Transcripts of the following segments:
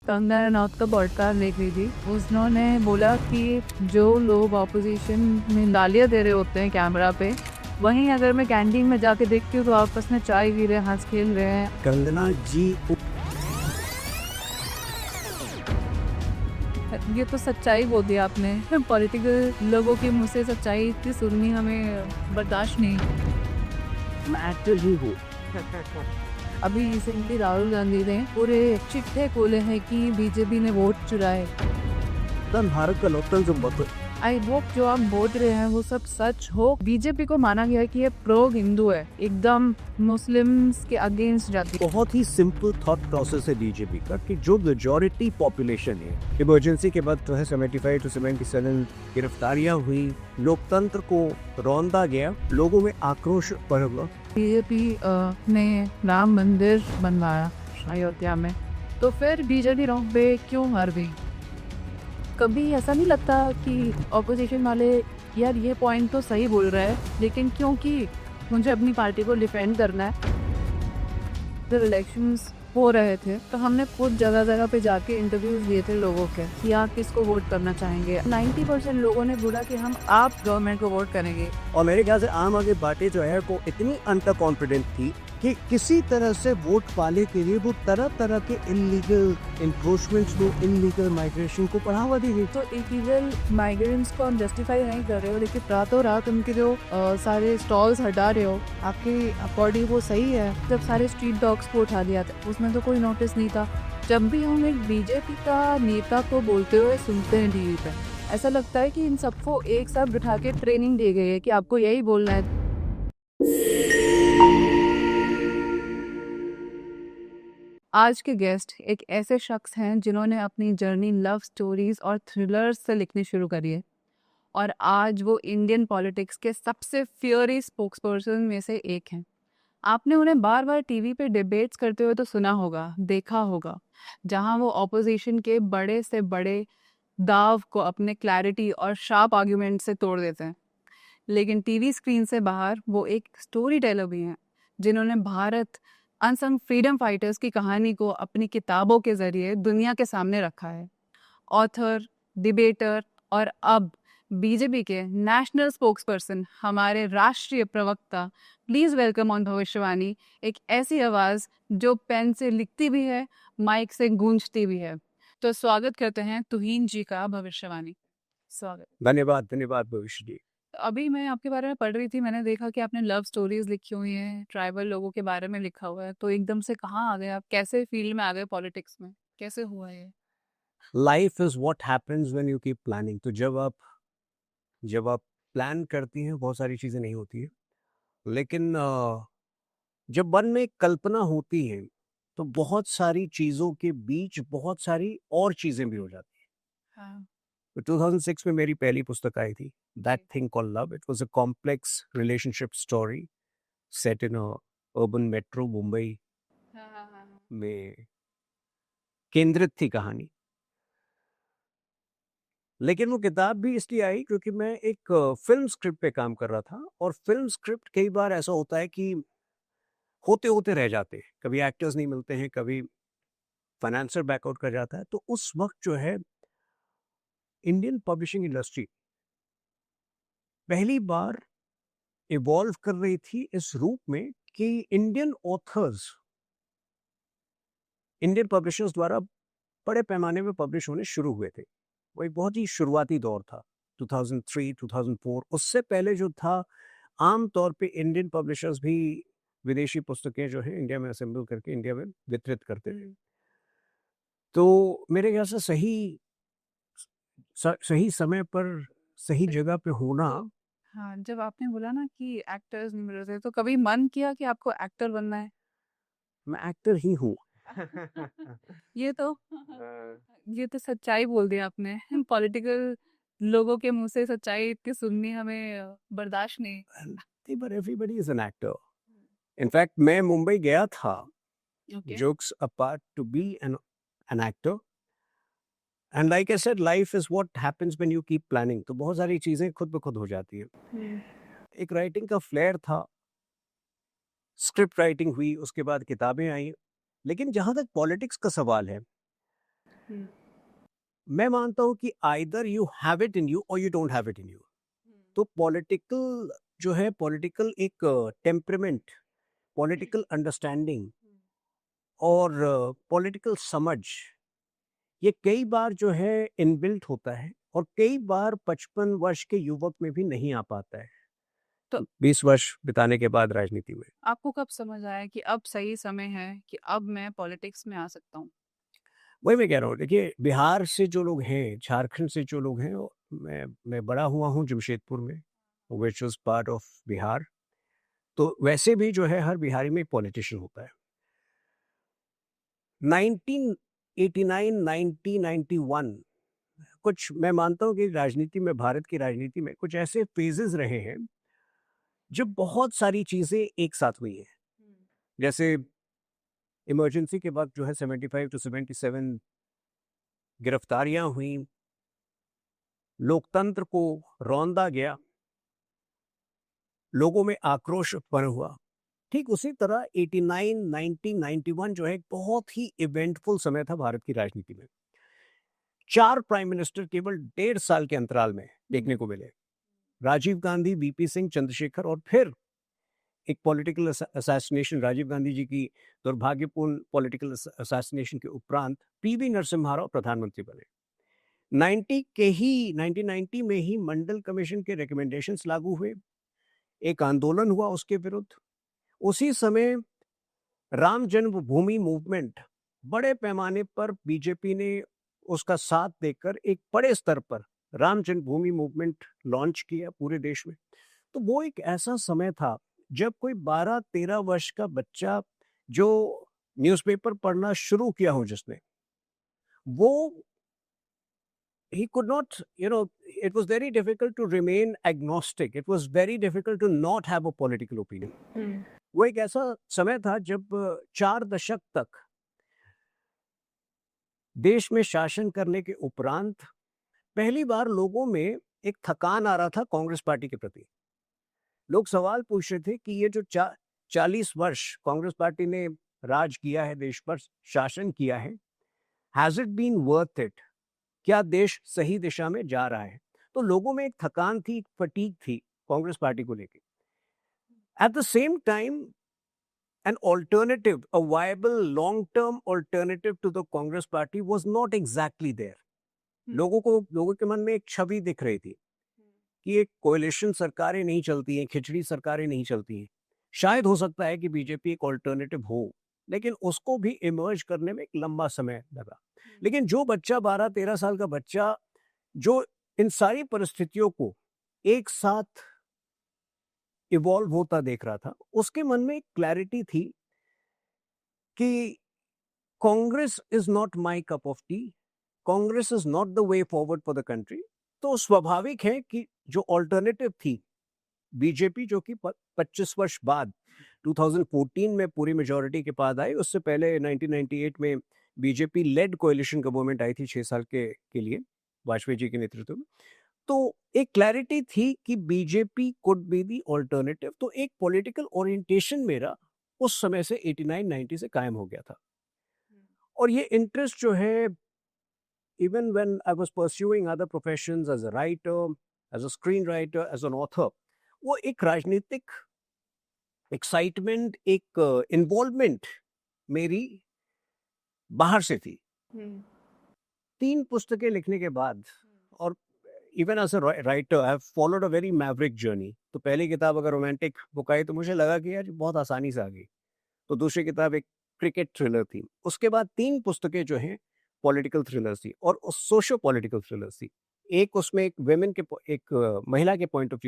कंगना रनौत का पॉडकास्ट देख रही थी। उन्होंने बोला कि जो लोग ऑपोजिशन में गालियाँ दे रहे होते हैं कैमरा पे, वहीं अगर मैं कैंटीन में जाके देखती हूँ तो आपस में चाय पी रहे हैं, हंस खेल रहे हैं। कंगना जी ये तो सच्चाई बोल दी आपने। पॉलिटिकल लोगों के मुँह से सच्चाई इतनी सुननी हमें बर्दाश्त नहीं। मैं एक्टर ही हूँ। अभी रिसेंटली राहुल गांधी ने पूरे चिट्ठे खोले हैं कि बीजेपी ने वोट चुराए। भारत का लोकतंत्र बहुत आई होप जो आप बोल रहे हैं वो सब सच हो। बीजेपी को माना गया है कि ये प्रो हिंदू है, एकदम मुस्लिम्स के अगेंस्ट जाती है। बहुत ही सिंपल थॉट प्रोसेस है बीजेपी का कि जो मेजॉरिटी पॉपुलेशन है, इमरजेंसी के बाद जो है 75 to 77 गिरफ्तारियां हुई, लोकतंत्र को रौंदा गया, लोगों में आक्रोश बढ़ा। बीजेपी ने राम मंदिर बनवाया अयोध्या में, तो फिर बीजेपी रॉन्ग पे क्यों हार गई? कभी ऐसा नहीं लगता कि ऑपोजिशन वाले यार ये पॉइंट तो सही बोल रहा है, लेकिन क्योंकि मुझे अपनी पार्टी को डिफेंड करना है। जब इलेक्शंस हो रहे थे तो हमने खुद जगह जगह पे जाके इंटरव्यूज लिए थे लोगों के कि आप किसको वोट करना चाहेंगे। 90% लोगों ने बोला कि हम आप गवर्नमेंट को वोट करेंगे। और मेरे ख्याल से आम आदमी पार्टी जो है वो इतनी अंडर कॉन्फिडेंट थी कि किसी तरह से वोट पाने के लिए वो तरह तरह के इलीगल इंक्रोचमेंट्स को, इलीगल माइग्रेशन को बढ़ावा दी गई। तो इलीगल माइग्रेंट्स को हम जस्टिफाई नहीं कर रहे हो, लेकिन रातों रात उनके जो सारे स्टॉल्स हटा रहे हो, आपके अकॉर्डिंग वो सही है? जब सारे स्ट्रीट डॉग्स को उठा दिया था उसमें तो कोई नोटिस नहीं था। जब भी हम एक बीजेपी का नेता को बोलते हुए सुनते हैं टीवी पे, ऐसा लगता है कि इन सबको एक साथ बिठा के ट्रेनिंग दी गई है कि आपको यही बोलना है। आज के गेस्ट एक ऐसे शख्स हैं जिन्होंने अपनी जर्नी लव स्टोरीज और थ्रिलर्स से लिखनी शुरू करी है, और आज वो इंडियन पॉलिटिक्स के सबसे फियरी स्पोक्सपर्सन में से एक हैं। आपने उन्हें बार बार टीवी पे डिबेट्स करते हुए तो सुना होगा, देखा होगा, जहां वो ऑपोजिशन के बड़े से बड़े दाव को अपने क्लैरिटी और शार्प आर्ग्यूमेंट से तोड़ देते हैं। लेकिन टीवी स्क्रीन से बाहर वो एक स्टोरी टेलर भी हैं, जिन्होंने भारत अनसंग फ्रीडम फाइटर्स की कहानी को अपनी किताबों के जरिए दुनिया के सामने रखा है। ऑथर, डिबेटर और अब बीजेपी के नेशनल स्पोक्सपर्सन, हमारे राष्ट्रीय प्रवक्ता, प्लीज वेलकम ऑन भविष्यवाणी, एक ऐसी आवाज जो पेन से लिखती भी है, माइक से गूंजती भी है। तो स्वागत करते हैं तुहीन जी का भविष्यवाणी। स्वागत। धन्यवाद धन्यवाद भविष्य जी। अभी मैं आपके बारे में पढ़ रही थी, मैंने देखा कि आपने लव स्टोरीज लिखी हुई हैं, ट्राइबल लोगों के बारे में लिखा हुआ है, तो एकदम से कहाँ आ गए आप? कैसे फील्ड में आ गए पॉलिटिक्स में? कैसे हुआ ये? Life is what happens when you keep planning. तो जब आप प्लान करती हैं बहुत सारी चीजें नहीं होती है, लेकिन जब मन में कल्पना होती है तो बहुत सारी चीजों के बीच बहुत सारी और चीजें भी हो जाती हाँ। हैं। तो 2006 में मेरी पहली पुस्तक आई थी, दैट जी। Thing called love. It was a complex relationship story set in a urban metro Mumbai हाँ हाँ हाँ हाँ। में केंद्रित थी कहानी। लेकिन वो किताब भी इसलिए आई क्योंकि मैं एक फिल्म स्क्रिप्ट पे काम कर रहा था, और फिल्म स्क्रिप्ट कई बार ऐसा होता है कि होते होते रह जाते हैं, कभी एक्टर्स नहीं मिलते हैं, कभी फाइनेंसर बैकआउट कर जाता है। तो उस वक्त जो है इंडियन पब्लिशिंग इंडस्ट्री पहली बार इवॉल्व कर रही थी इस रूप में कि इंडियन ऑथर्स इंडियन पब्लिशर्स द्वारा बड़े पैमाने में पब्लिश होने शुरू हुए थे। वो एक बहुत ही शुरुआती दौर था, 2003 2004। उससे पहले जो था, आम तौर पे इंडियन पब्लिशर्स भी विदेशी पुस्तकें जो है इंडिया में असेंबल करके इंडिया में वितरित करते थे। तो मेरे ख्याल से सही समय पर सही जगह पे होना। तो हाँ, जब आपने बोला ना कि एक्टर्स नहीं मिल रहे थे, तो कभी मन किया कि आपको एक्टर बनना है? मैं एक्टर ही हूँ। ये तो ये तो सच्चाई बोल दी आपने। पॉलिटिकल लोगों के मुंह से सच्चाई इतनी सुननी हमें बर्दाश्त नहीं। But everybody is an actor. In fact मैं मुंबई गया था, okay. jokes apart, to be an actor. And like I said, life is what happens when you keep planning. तो बहुत सारी चीजें खुद ब खुद हो जाती है। एक राइटिंग का फ्लेयर था, स्क्रिप्ट राइटिंग हुई, उसके बाद किताबें आई। लेकिन जहां तक पॉलिटिक्स का सवाल है, मैं मानता हूँ कि either you have it in you or you don't have it in you. तो पॉलिटिकल जो है, पॉलिटिकल एक टेम्परामेंट, पॉलिटिकल अंडरस्टैंडिंग और पॉलिटिकल समझ, ये कई बार जो है इनबिल्ट होता है और कई बार 55 वर्ष के युवक में भी नहीं आ पाता है, तो 20 वर्ष बिताने के बाद राजनीति में। आपको कब समझ आया कि अब सही समय है कि अब मैं पॉलिटिक्स में आ सकता हूँ? वही मैं कह रहा हूँ, देखिए बिहार से जो लोग हैं, झारखंड से जो लोग हैं, मैं बड़ा हुआ हूँ जमशेदपुर में, which was part of Bihar. तो वैसे भी जो है हर बिहारी में एक पॉलिटिशियन होता है। 1989, 1991 कुछ मैं मानता हूँ कि राजनीति में, भारत की राजनीति में कुछ ऐसे फेजेस रहे हैं जब बहुत सारी चीजें एक साथ हुई हैं। जैसे इमरजेंसी के वक्त जो है 75 टू 77 गिरफ्तारियां हुई, लोकतंत्र को रौंदा गया, लोगों में आक्रोश उत्पन्न हुआ। ठीक उसी तरह 89, 90, 91 जो है एक बहुत ही इवेंटफुल समय था भारत की राजनीति में। 4 प्राइम मिनिस्टर केवल 1.5 साल के अंतराल में देखने को मिले। राजीव गांधी, वीपी सिंह, चंद्रशेखर और फिर एक पॉलिटिकल असैसिनेशन, राजीव गांधी जी की दुर्भाग्यपूर्ण पॉलिटिकल असैसिनेशन के उपरांत पीवी नरसिम्हा राव प्रधानमंत्री बने। 1990 में ही मंडल कमीशन के रिकमेंडेशंस लागू हुए, एक आंदोलन हुआ उसके विरुद्ध। उसी समय राम जन्मभूमि मूवमेंट, बड़े पैमाने पर बीजेपी ने उसका साथ देकर एक बड़े स्तर पर राम जन्मभूमि मूवमेंट लॉन्च किया पूरे देश में। तो वो एक ऐसा समय था जब कोई 12-13 वर्ष का बच्चा जो न्यूज़पेपर पढ़ना शुरू किया हो जिसने, वो he could not, it was very difficult to remain agnostic. It was very difficult to not have a political opinion. वो एक ऐसा समय था जब 4 दशक तक देश में शासन करने के उपरांत पहली बार लोगों में एक थकान आ रहा था कांग्रेस पार्टी के प्रति। लोग सवाल पूछ रहे थे कि ये जो 40 वर्ष कांग्रेस पार्टी ने राज किया है, देश पर शासन किया है, has it been worth it? क्या देश सही दिशा में जा रहा है? तो लोगों में एक थकान थी, एक फटीग थी कांग्रेस पार्टी को लेकर। At the same time an alternative, a viable long-term alternative to the Congress party was not exactly there. लोगों के मन में एक छवि दिख रही थी कि एक कोalition सरकारें नहीं चलती हैं, खिचड़ी सरकारें नहीं चलती हैं। शायद हो सकता है कि बीजेपी एक ऑल्टरनेटिव हो, लेकिन उसको भी इमर्ज करने में एक लंबा समय लगा। लेकिन जो बच्चा 12-13 साल का बच्चा जो इन सारी परिस्थितियों को एक साथ इवॉल्व होता देख रहा था, उसके मन में एक क्लैरिटी थी कि Congress is not my cup of T, Congress is not the way forward for the country. तो स्वाभाविक है कि जो ऑल्टरनेटिव थी बीजेपी, जो कि 25 वर्ष बाद 2014 में पूरी मेजोरिटी के बाद आई, उससे पहले 1998 में बीजेपी लेड कोएलिशन गवर्नमेंट आई थी 6 साल के लिए वाजपेयी जी के नेतृत्व में। तो एक क्लैरिटी थी कि BJP could be the alternative. तो एक पॉलिटिकल ओरिएंटेशन मेरा उस समय से 89-90 से कायम हो गया था। और ये इंटरेस्ट जो है, even when I was pursuing other professions as a writer, as a screen writer, as an author, वो एक राजनीतिक एक्साइटमेंट, एक इन्वॉल्वमेंट मेरी बाहर से थी। 3 पुस्तकें लिखने के बाद, और even as a writer I have followed a very maverick journey. तो पहली किताब अगर रोमांटिक बुक आई तो मुझे लगा कि यार बहुत आसानी से आ गई। तो दूसरी किताब एक क्रिकेट थ्रिलर थी। उसके बाद 3 पुस्तकें जो हैं पॉलिटिकल थ्रिलर्स थी और सोशो पॉलिटिकल थ्रिलर्स थी। एक उसमें एक वेमेन के एक महिला के पॉइंट ऑफ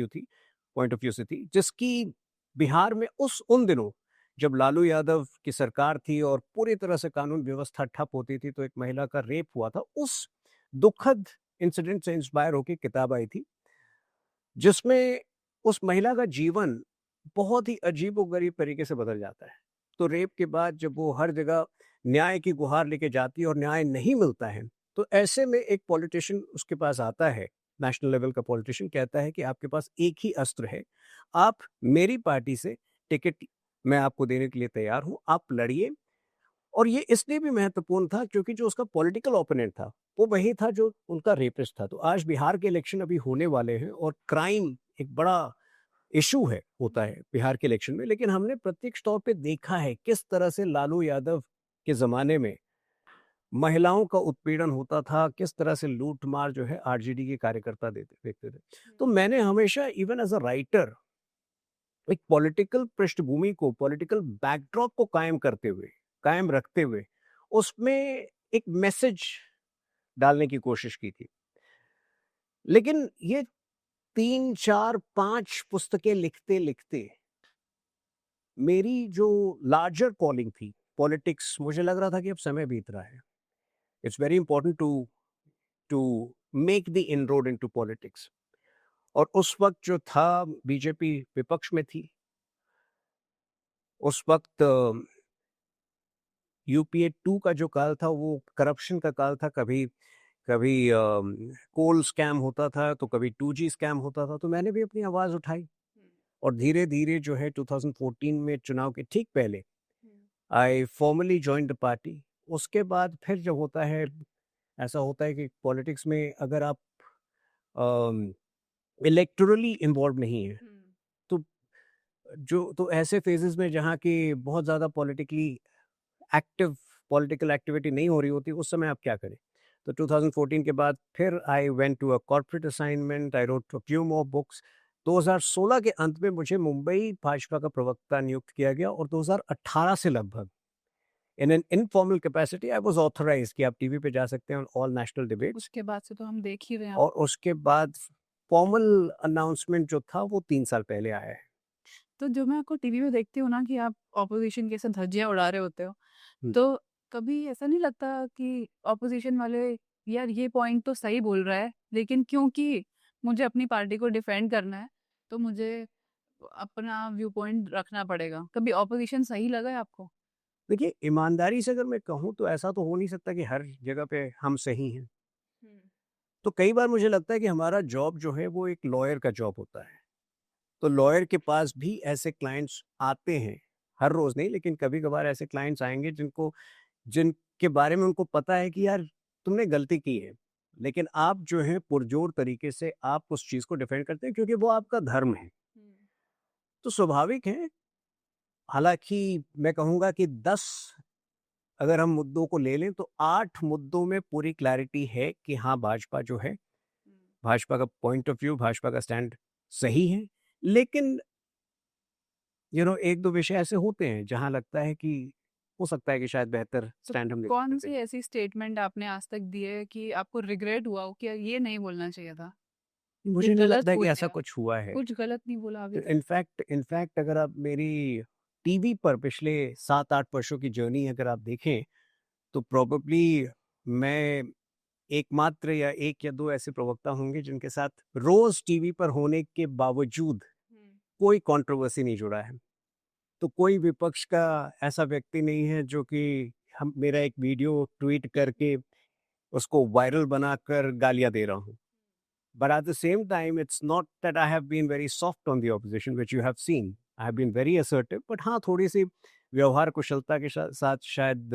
व्यू से थी, जिसकी बिहार में उन दिनों जब लालू यादव की सरकार थी और पूरी तरह से कानून व्यवस्था ठप होती थी, तो एक महिला का रेप हुआ था। उस दुखद इंसिडेंट से इंस्पायर होकर किताब आई थी, जिसमें उस महिला का जीवन बहुत ही अजीबोगरीब तरीके से बदल जाता है। तो रेप के बाद जब वो हर जगह न्याय की गुहार लेके जाती है और न्याय नहीं मिलता है, तो ऐसे में एक पॉलिटिशियन उसके पास आता है, नेशनल लेवल का पॉलिटिशियन, कहता है कि आपके पास एक ही अस्त्र है, आप मेरी पार्टी से टिकट मैं आपको देने के लिए तैयार हूं, आप लड़िए और ये इसलिए भी महत्वपूर्ण था क्योंकि जो उसका पॉलिटिकल ओपोनेंट था, वो वही था जो उनका रेपिस्ट था। तो आज बिहार के इलेक्शन अभी होने वाले हैं और क्राइम एक बड़ा इश्यू है, होता है बिहार के इलेक्शन में, लेकिन हमने प्रत्यक्ष तौर पे देखा है किस तरह से लालू यादव के ज़माने में महिलाओं का उत्पीड़न होता था, किस तरह से लूट-मार जो है आरजेडी के कार्यकर्ता देखते थे। तो मैंने हमेशा इवन एज़ अ राइटर एक पॉलिटिकल पृष्ठभूमि को, पॉलिटिकल बैकड्रॉप को कायम रखते हुए, उसमें एक मैसेज डालने की कोशिश की थी। लेकिन ये 3, 4, 5 पुस्तकें लिखते-लिखते मेरी जो लार्जर कॉलिंग थी, पॉलिटिक्स, मुझे लग रहा था कि अब समय बीत रहा है। It's very important to make the inroad into politics. और उस वक़्त जो था बीजेपी विपक्ष में थी। उस वक़्त यूपीए 2 का जो काल था वो करप्शन का काल था। कभी कभी कोल स्कैम होता था, तो कभी 2G स्कैम होता था। तो मैंने भी अपनी आवाज़ उठाई और धीरे-धीरे जो है 2014 में चुनाव के ठीक पहले आई फॉर्मली जॉइन्ड द पार्टी। उसके बाद फिर जब होता है, ऐसा होता है कि पॉलिटिक्स में अगर आप इलेक्टोरली इन्वॉल्व नहीं हैं, तो तो ऐसे फेजेस में जहाँ की बहुत ज़्यादा एक्टिव पॉलिटिकल एक्टिविटी नहीं हो रही होती, उस समय आप क्या करें? तो 2014 के बाद फिर I went to a corporate assignment, I wrote a few more books. 2016 के अंत में मुझे मुंबई भाजपा का प्रवक्ता नियुक्त किया गया और 2018 से लगभग in an informal capacity I was authorised कि आप टीवी पे जा सकते हैं ऑन ऑल नेशनल डिबेट्स। उसके बाद से तो हम देख ही रहे हैं और उसके बाद फॉर्मल अनाउंसमेंट जो था वो 3 साल पहले आया है। तो जो मैं आपको टीवी में देखती हूँ ना कि आप ऑपोजिशन के साथ धज्जियां उड़ा रहे होते हो, हुँ। तो कभी ऐसा नहीं लगता कि ऑपोजिशन वाले यार ये पॉइंट तो सही बोल रहा है, लेकिन क्योंकि मुझे अपनी पार्टी को डिफेंड करना है तो मुझे अपना व्यू पॉइंट रखना पड़ेगा। कभी ऑपोजिशन सही लगा है आपको? देखिए, ईमानदारी से अगर मैं कहूँ तो ऐसा तो हो नहीं सकता कि हर जगह पे हम सही हैं। तो कई बार मुझे लगता है कि हमारा जॉब जो है वो एक लॉयर का जॉब होता है। तो लॉयर के पास भी ऐसे क्लाइंट्स आते हैं, हर रोज़ नहीं, लेकिन कभी-कभार ऐसे क्लाइंट्स आएँगे जिनके बारे में उनको पता है कि यार तुमने गलती की है। लेकिन आप जो है पुरज़ोर तरीके से आप उस चीज़ को डिफेंड करते हैं क्योंकि वो आपका धर्म है। तो स्वाभाविक है, हालाँकि मैं कहूँगा कि 10 अगर हम मुद्दों को ले लें तो 8 मुद्दों में पूरी क्लैरिटी है कि हाँ, भाजपा जो है, भाजपा का पॉइंट ऑफ व्यू, भाजपा का स्टैंड सही है। लेकिन 1-2 विषय ऐसे होते हैं जहाँ लगता है कि हो सकता है कि शायद बेहतर तो स्टैंड हम ले कौन सकते सी थे। ऐसी स्टेटमेंट आपने आज तक दी है कि आपको रिग्रेट हुआ हो कि ये नहीं बोलना चाहिए था, ये मुझे नहीं गलत लगता है कि बोल ऐसा दिया, कुछ हुआ है। कुछ गलत नहीं बोला अभी तक? इनफैक्ट अगर आप मेरी टीवी पर पिछले 7-8 वर्षों की जर्नी अगर आप देखें, तो प्रोबेबली मैं एकमात्र या 1 या 2 ऐसे प्रवक्ता होंगे जिनके साथ रोज़ टीवी पर होने के बावजूद कोई कंट्रोवर्सी नहीं जुड़ा है। तो कोई विपक्ष का ऐसा व्यक्ति नहीं है जो कि हम मेरा एक वीडियो ट्वीट करके उसको वायरल बनाकर गालियाँ दे रहा हूँ। But at the same time, it's not that I have been very soft on the opposition, which you have seen. I have been very assertive, but हाँ, थोड़ी-सी व्यवहार कुशलता के साथ शायद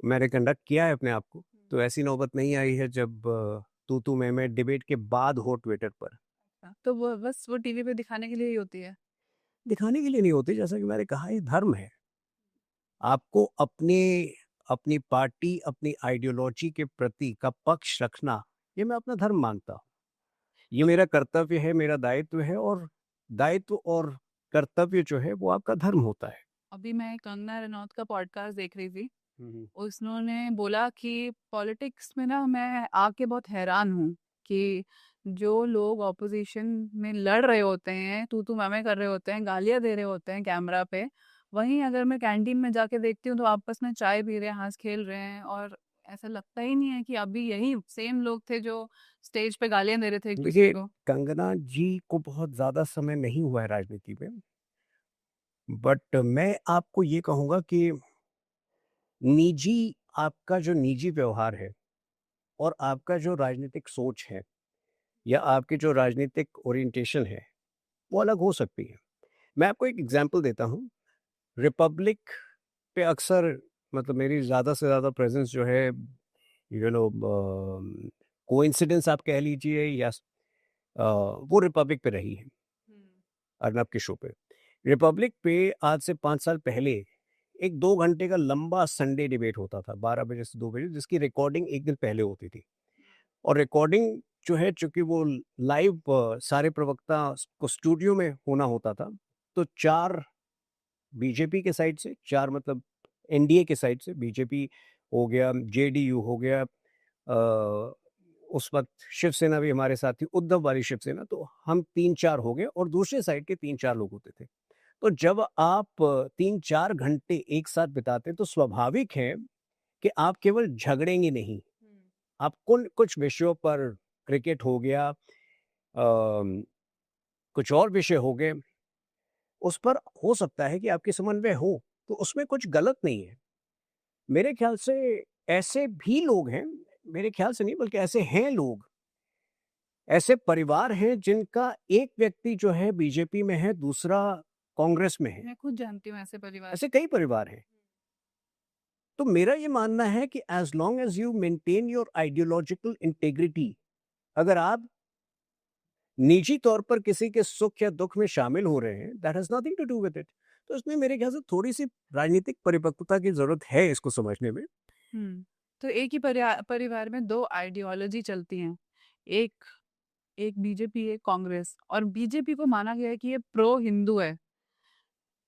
मैंने कंडक्ट किया है अपने आप को। तो ऐसी नौबत नहीं आई है जब तू-तू मैं-मैं डिबेट के बाद हो ट्विटर पर। तो वो बस वो टीवी पे दिखाने के लिए ही होती है। दिखाने के लिए नहीं होती, जैसा कि मैंने कहा, ये धर्म है। आपको अपनी पार्टी, अपनी आइडियोलॉजी के प्रति का पक्ष रखना, ये मैं अपना धर्म मानता हूँ। ये मेरा कर्तव्य है, मेरा दायित्व है और दायित्व और कर्तव्य जो है वो आपका धर्म होता है। अभी मैं कंगना रनौत का पॉडकास्ट देख रही थी, हुँ, उसने बोला कि पॉलिटिक्स में ना मैं आके बहुत हैरान हूँ कि जो लोग ऑपोजिशन में लड़ रहे होते हैं, तू मैं कर रहे होते हैं, गालियाँ दे रहे होते हैं कैमरा पे, वहीं अगर मैं कैंटीन में जाके देखती हूँ तो आपस में चाय पी रहे हैं, हँस खेल रहे हैं, और ऐसा लगता ही नहीं है कि अभी यही सेम लोग थे जो स्टेज पे गालियाँ दे रहे थे एक-दूसरे देखिए, को। कंगना जी को बहुत ज़्यादा समय नहीं हुआ है राजनीति में, बट मैं आपको ये कहूँगा कि निजी आपका जो निजी व्यवहार है और आपका जो राजनीतिक सोच है या आपकी जो राजनीतिक ओरिएंटेशन है, वो अलग हो सकती है। मैं आपको एक एग्ज़ाम्पल देता हूँ। रिपब्लिक पे अक्सर मतलब मेरी ज़्यादा से ज़्यादा प्रेजेंस जो है यू नो कोइंसिडेंस आप कह लीजिए या वो रिपब्लिक पे रही है, अर्नब के शो पे। रिपब्लिक पे आज से 5 साल पहले एक 2 घंटे का लंबा संडे डिबेट होता था 12 बजे से 2 बजे, जिसकी रिकॉर्डिंग एक दिन पहले होती थी। और रिकॉर्डिंग जो है चूंकि वो लाइव सारे प्रवक्ता को स्टूडियो में होना होता था, तो 4 बीजेपी के साइड से, 4 मतलब एनडीए के साइड से, बीजेपी हो गया, जेडीयू हो गया, उस वक्त शिवसेना भी हमारे साथ थी, उद्धव वाली शिवसेना, तो हम 3-4 हो गए और दूसरे साइड के 3-4 लोग होते थे। तो जब आप 3-4 घंटे एक साथ बिताते तो स्वाभाविक है कि आप केवल झगड़ेंगे नहीं, आप कुछ विषयों पर, क्रिकेट हो गया, कुछ और विषय हो गए, उस पर हो सकता है कि आपकी समन्वय हो, तो उसमें कुछ गलत नहीं है। मेरे ख्याल से ऐसे भी लोग हैं, मेरे ख्याल से नहीं बल्कि ऐसे हैं लोग, ऐसे परिवार हैं जिनका एक व्यक्ति जो है बीजेपी में है, दूसरा कांग्रेस में है। मैं खुद जानती हूँ ऐसे परिवार। ऐसे कई परिवार हैं। तो मेरा ये मानना है कि as long as you maintain your ideological integrity, अगर आप निजी तौर पर किसी के सुख या दुख में शामिल हो रहे हैं, that has nothing to do with it. तो इसमें मेरे ख्याल से थोड़ी सी राजनीतिक परिपक्वता की जरूरत है इसको समझने में। तो एक ही परिवार में दो आइडियोलॉजी चलती हैं, एक एक बीजेपी, एक कांग्रेस, और बीजेपी को माना गया है कि ये प्रो हिंदू है,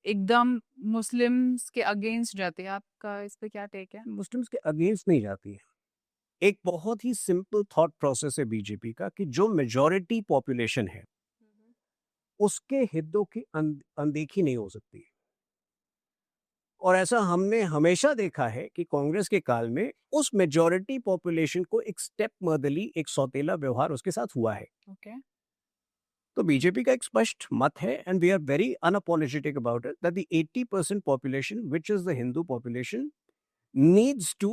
एकदम मुस्लिम्स के अगेंस्ट जाती है। आपका इस पे क्या टेक है? मुस्लिम्स के अगेंस्ट नहीं जाती है। एक बहुत ही सिंपल थॉट प्रोसेस है बीजेपी का कि जो मेजॉरिटी पॉपुलेशन है उसके हितों की अनदेखी नहीं हो सकती। और ऐसा हमने हमेशा देखा है कि कांग्रेस के काल में उस मेजॉरिटी पॉपुलेशन को एक स्टेप मदली, एक सौतेला व्यवहार उसके साथ हुआ है। ओके। तो बीजेपी का एक स्पष्ट मत है, and we are very unapologetic about it, that the 80% population which is the Hindu population needs to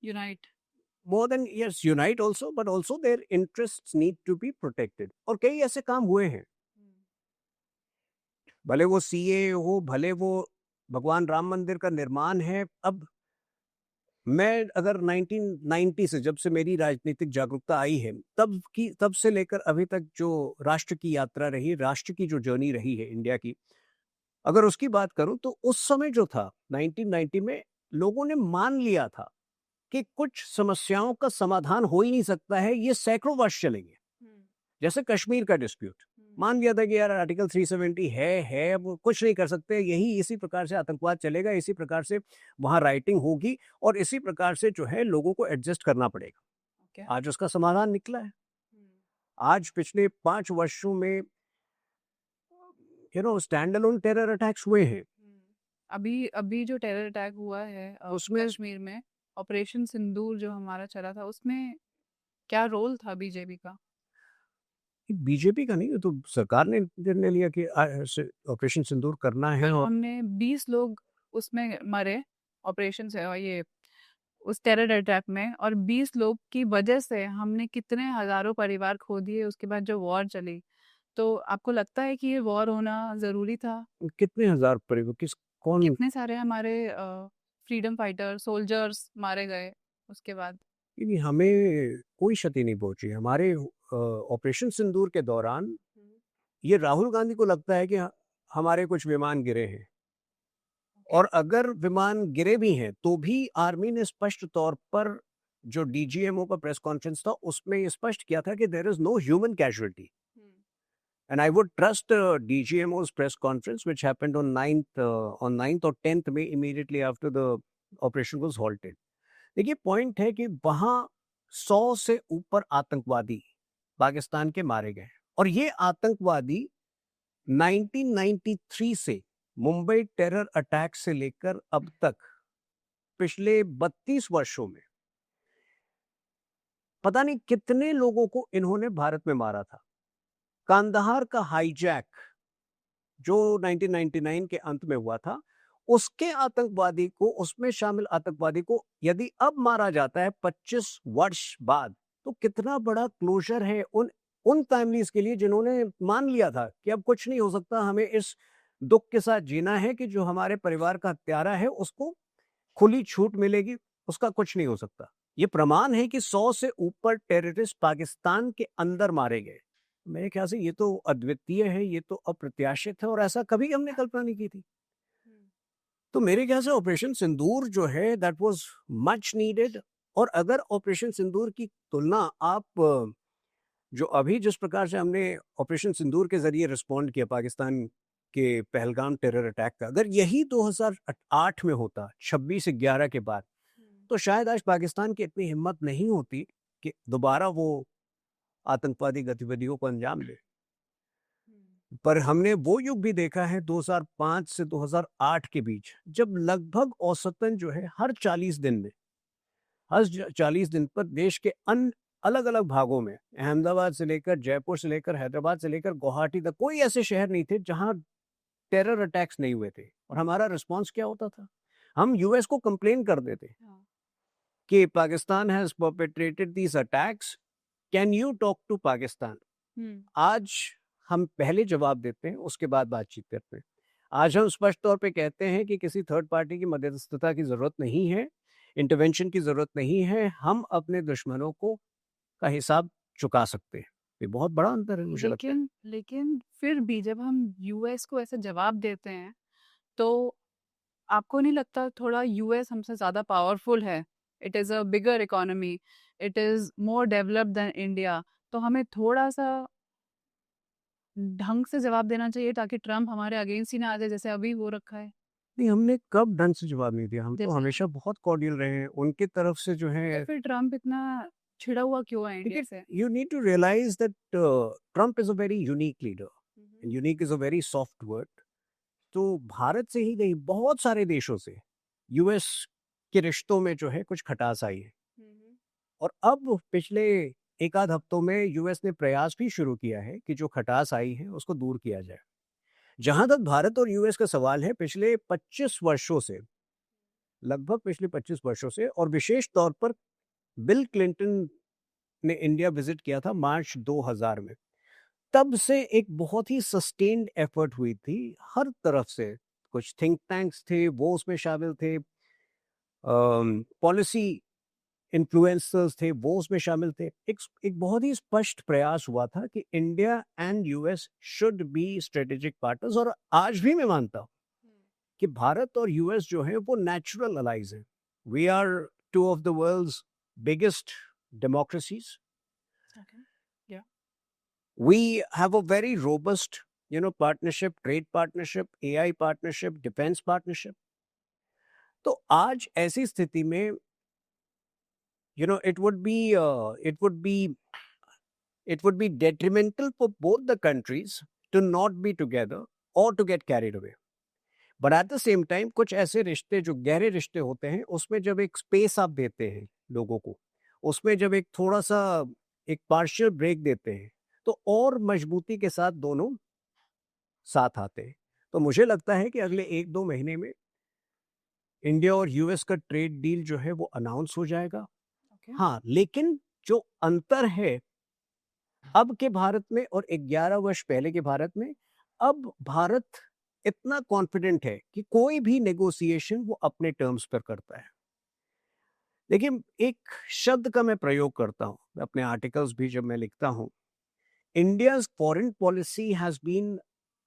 unite. more than, yes, unite also, but also their interests need to be protected। और कई ऐसे काम हुए हैं, भले वो सीए हो, भले वो भगवान राम मंदिर का निर्माण है। अब मैं अगर 1990 से, जब से मेरी राजनीतिक जागरूकता आई है, तब से लेकर अभी तक जो राष्ट्र की यात्रा रही, राष्ट्र की जो जर्नी रही है इंडिया की, अगर उसकी बात करूं तो उस समय जो था 1990 में, लोगों ने मान लिया था कि कुछ समस्याओं का समाधान हो ही नहीं सकता है, ये सैकड़ों वर्ष चलेंगे। जैसे कश्मीर का डिस्प्यूट, मान लिया था कि यार आर्टिकल 370 है, अब कुछ नहीं कर सकते, यही इसी प्रकार से आतंकवाद चलेगा, इसी प्रकार से वहां राइटिंग होगी और इसी प्रकार से जो है लोगों को एडजस्ट करना पड़ेगा। Okay. आज उसका समाधान निकला है। आज पिछले 5 वर्षों में स्टैंड अलोन टेरर अटैक्स हुए हैं। अभी अभी जो टेरर अटैक हुआ है उसमें कश्मीर में, ऑपरेशन सिंदूर जो हमारा चला था, उसमें क्या रोल था बीजेपी का? बीजेपी का नहीं, तो सरकार ने निर्णय लिया कि ऑपरेशन सिंदूर करना है। और हमने 20 लोग उसमें मरे ऑपरेशन से, और ये उस टेरर अटैक में, और 20 लोग की वजह से हमने कितने हजारों परिवार खो दिए। उसके बाद जो वॉर चली, तो आपको लगता है कि ये वॉर होना जरूरी था? कितने हजार परिवार, कौन? कितने सारे हमारे फ्रीडम फाइटर सोल्जर्स मारे गए उसके बाद। नहीं, हमें कोई क्षति नहीं पहुंची। हमारे ऑपरेशन सिंदूर के दौरान ये राहुल गांधी को लगता है कि हमारे कुछ विमान गिरे हैं, और अगर विमान गिरे भी हैं तो भी आर्मी ने स्पष्ट तौर पर, जो डीजीएमओ का प्रेस कॉन्फ्रेंस था उसमें ये स्पष्ट किया था कि there is no human casualty. And I would trust DGMO's press conference, which happened on 9th or 10th May, immediately after the operation was halted. देखिए, पॉइंट है कि वहां 100 से ऊपर आतंकवादी पाकिस्तान के मारे गए, और ये आतंकवादी 1993 से मुंबई टेरर अटैक से लेकर अब तक पिछले 32 वर्षों में पता नहीं कितने लोगों को इन्होंने भारत में मारा था। कांदाहार का हाईजैक जो 1999 के अंत में हुआ था, उसके आतंकवादी को, उसमें शामिल आतंकवादी को यदि अब मारा जाता है 25 वर्ष बाद, तो कितना बड़ा क्लोजर है उन फैमिलीज के लिए जिन्होंने मान लिया था कि अब कुछ नहीं हो सकता, हमें इस दुख के साथ जीना है कि जो हमारे परिवार का हत्यारा है उसको खुली छूट मिलेगी, उसका कुछ नहीं हो सकता। ये प्रमाण है कि 100 से ऊपर टेररिस्ट पाकिस्तान के अंदर मारे गए। मेरे ख्याल से ये तो अद्वितीय है, ये तो अप्रत्याशित है और ऐसा कभी हमने कल्पना नहीं की थी। तो मेरे ख्याल से ऑपरेशन सिंदूर जो है दैट वाज मच नीडेड। और अगर ऑपरेशन सिंदूर की तुलना आप जो अभी जिस प्रकार से हमने ऑपरेशन सिंदूर के जरिए रिस्पॉन्ड किया पाकिस्तान के पहलगाम टेरर अटैक का, अगर यही 2008 में होता 26/11 के बाद, तो शायद आज पाकिस्तान की इतनी हिम्मत नहीं होती कि दोबारा वो आतंकवादी गतिविधियों को अंजाम दे। पर हमने वो युग भी देखा है 2005 से 2008 के बीच, जब लगभग औसतन जो है हर 40 दिन में, हर 40 दिन पर देश के अलग अलग भागों में, अहमदाबाद से लेकर जयपुर से लेकर हैदराबाद से लेकर गुवाहाटी तक, कोई ऐसे शहर नहीं थे जहां टेरर अटैक्स नहीं हुए थे। और हमारा रिस्पांस क्या होता था? हम यूएस को कंप्लेन कर देते कि Pakistan has perpetrated these attacks, can you talk to Pakistan. आज हम पहले जवाब देते हैं, उसके बाद बातचीत करते हैं। आज हम स्पष्ट तौर पे कहते हैं कि किसी थर्ड पार्टी की मध्यस्थता की जरूरत नहीं है, इंटरवेंशन की जरूरत नहीं है, हम अपने दुश्मनों को का हिसाब चुका सकते हैं। ये बहुत बड़ा अंतर है मुझे लगता है। लेकिन फिर भी जब हम यूएस को ऐसा जवाब देते हैं, तो आपको नहीं लगता थोड़ा यूएस हमसे ज़्यादा पावरफुल है? It is a bigger economy, it is more developed than India, तो हमें थोड़ा-सा ढंग से जवाब देना चाहिए ताकि ट्रम्प हमारे अगेंस्ट ही ना आ जाए, जैसे अभी हो रखा है। नहीं, हमने कब ढंग से जवाब नहीं दिया? हम तो जैसे हमेशा बहुत कॉर्डियल रहे हैं। उनकी तरफ से जो तो है, फिर ट्रम्प इतना छिड़ा हुआ क्यों है इंडिया देखिए, से? you need to realize that Trump is a very unique leader. And unique is a very soft word. तो भारत से ही नहीं, बहुत सारे देशों से यूएस के रिश्तों में जो है कुछ खटास आई है। और अब पिछले एक आध हफ्तों में यूएस ने प्रयास भी शुरू किया है कि जो खटास आई है उसको दूर किया जाए। जहां तक भारत और यूएस का सवाल है, पिछले 25 वर्षों से, लगभग पिछले 25 वर्षों से, और विशेष तौर पर बिल क्लिंटन ने इंडिया विजिट किया था मार्च 2000 में, तब से एक बहुत ही सस्टेन्ड एफर्ट हुई थी हर तरफ से। कुछ थिंक टैंक्स थे, वो उसमें शामिल थे, पॉलिसी इन्फ्लुएंसर्स थे, वो उसमें शामिल थे। एक बहुत ही स्पष्ट प्रयास हुआ था कि India and US should be strategic partners. और आज भी मैं मानता हूँ कि भारत और यूएस जो है वो नेचुरल अलाइज हैं। We are two of the world's biggest democracies. We have a very robust, partnership, trade partnership, AI partnership, defense partnership. तो आज ऐसी स्थिति में, it would be detrimental for both the countries to not be together or to get carried away. But at the same time, कुछ ऐसे रिश्ते जो गहरे रिश्ते होते हैं, उसमें जब एक स्पेस आप देते हैं लोगों को, उसमें जब एक थोड़ा सा एक पार्शियल ब्रेक देते हैं, तो और मजबूती के साथ दोनों साथ आते हैं। तो मुझे लगता है कि अगले 1-2 महीने में इंडिया और यूएस का ट्रेड डील जो है वो अनाउंस हो जाएगा। हाँ, लेकिन जो अंतर है अब के भारत में और 11 वर्ष पहले के भारत में, अब भारत इतना कॉन्फिडेंट है कि कोई भी नेगोशिएशन वो अपने टर्म्स पर करता है। लेकिन एक शब्द का मैं प्रयोग करता हूँ अपने आर्टिकल्स भी जब मैं लिखता हूँ, India's foreign policy has been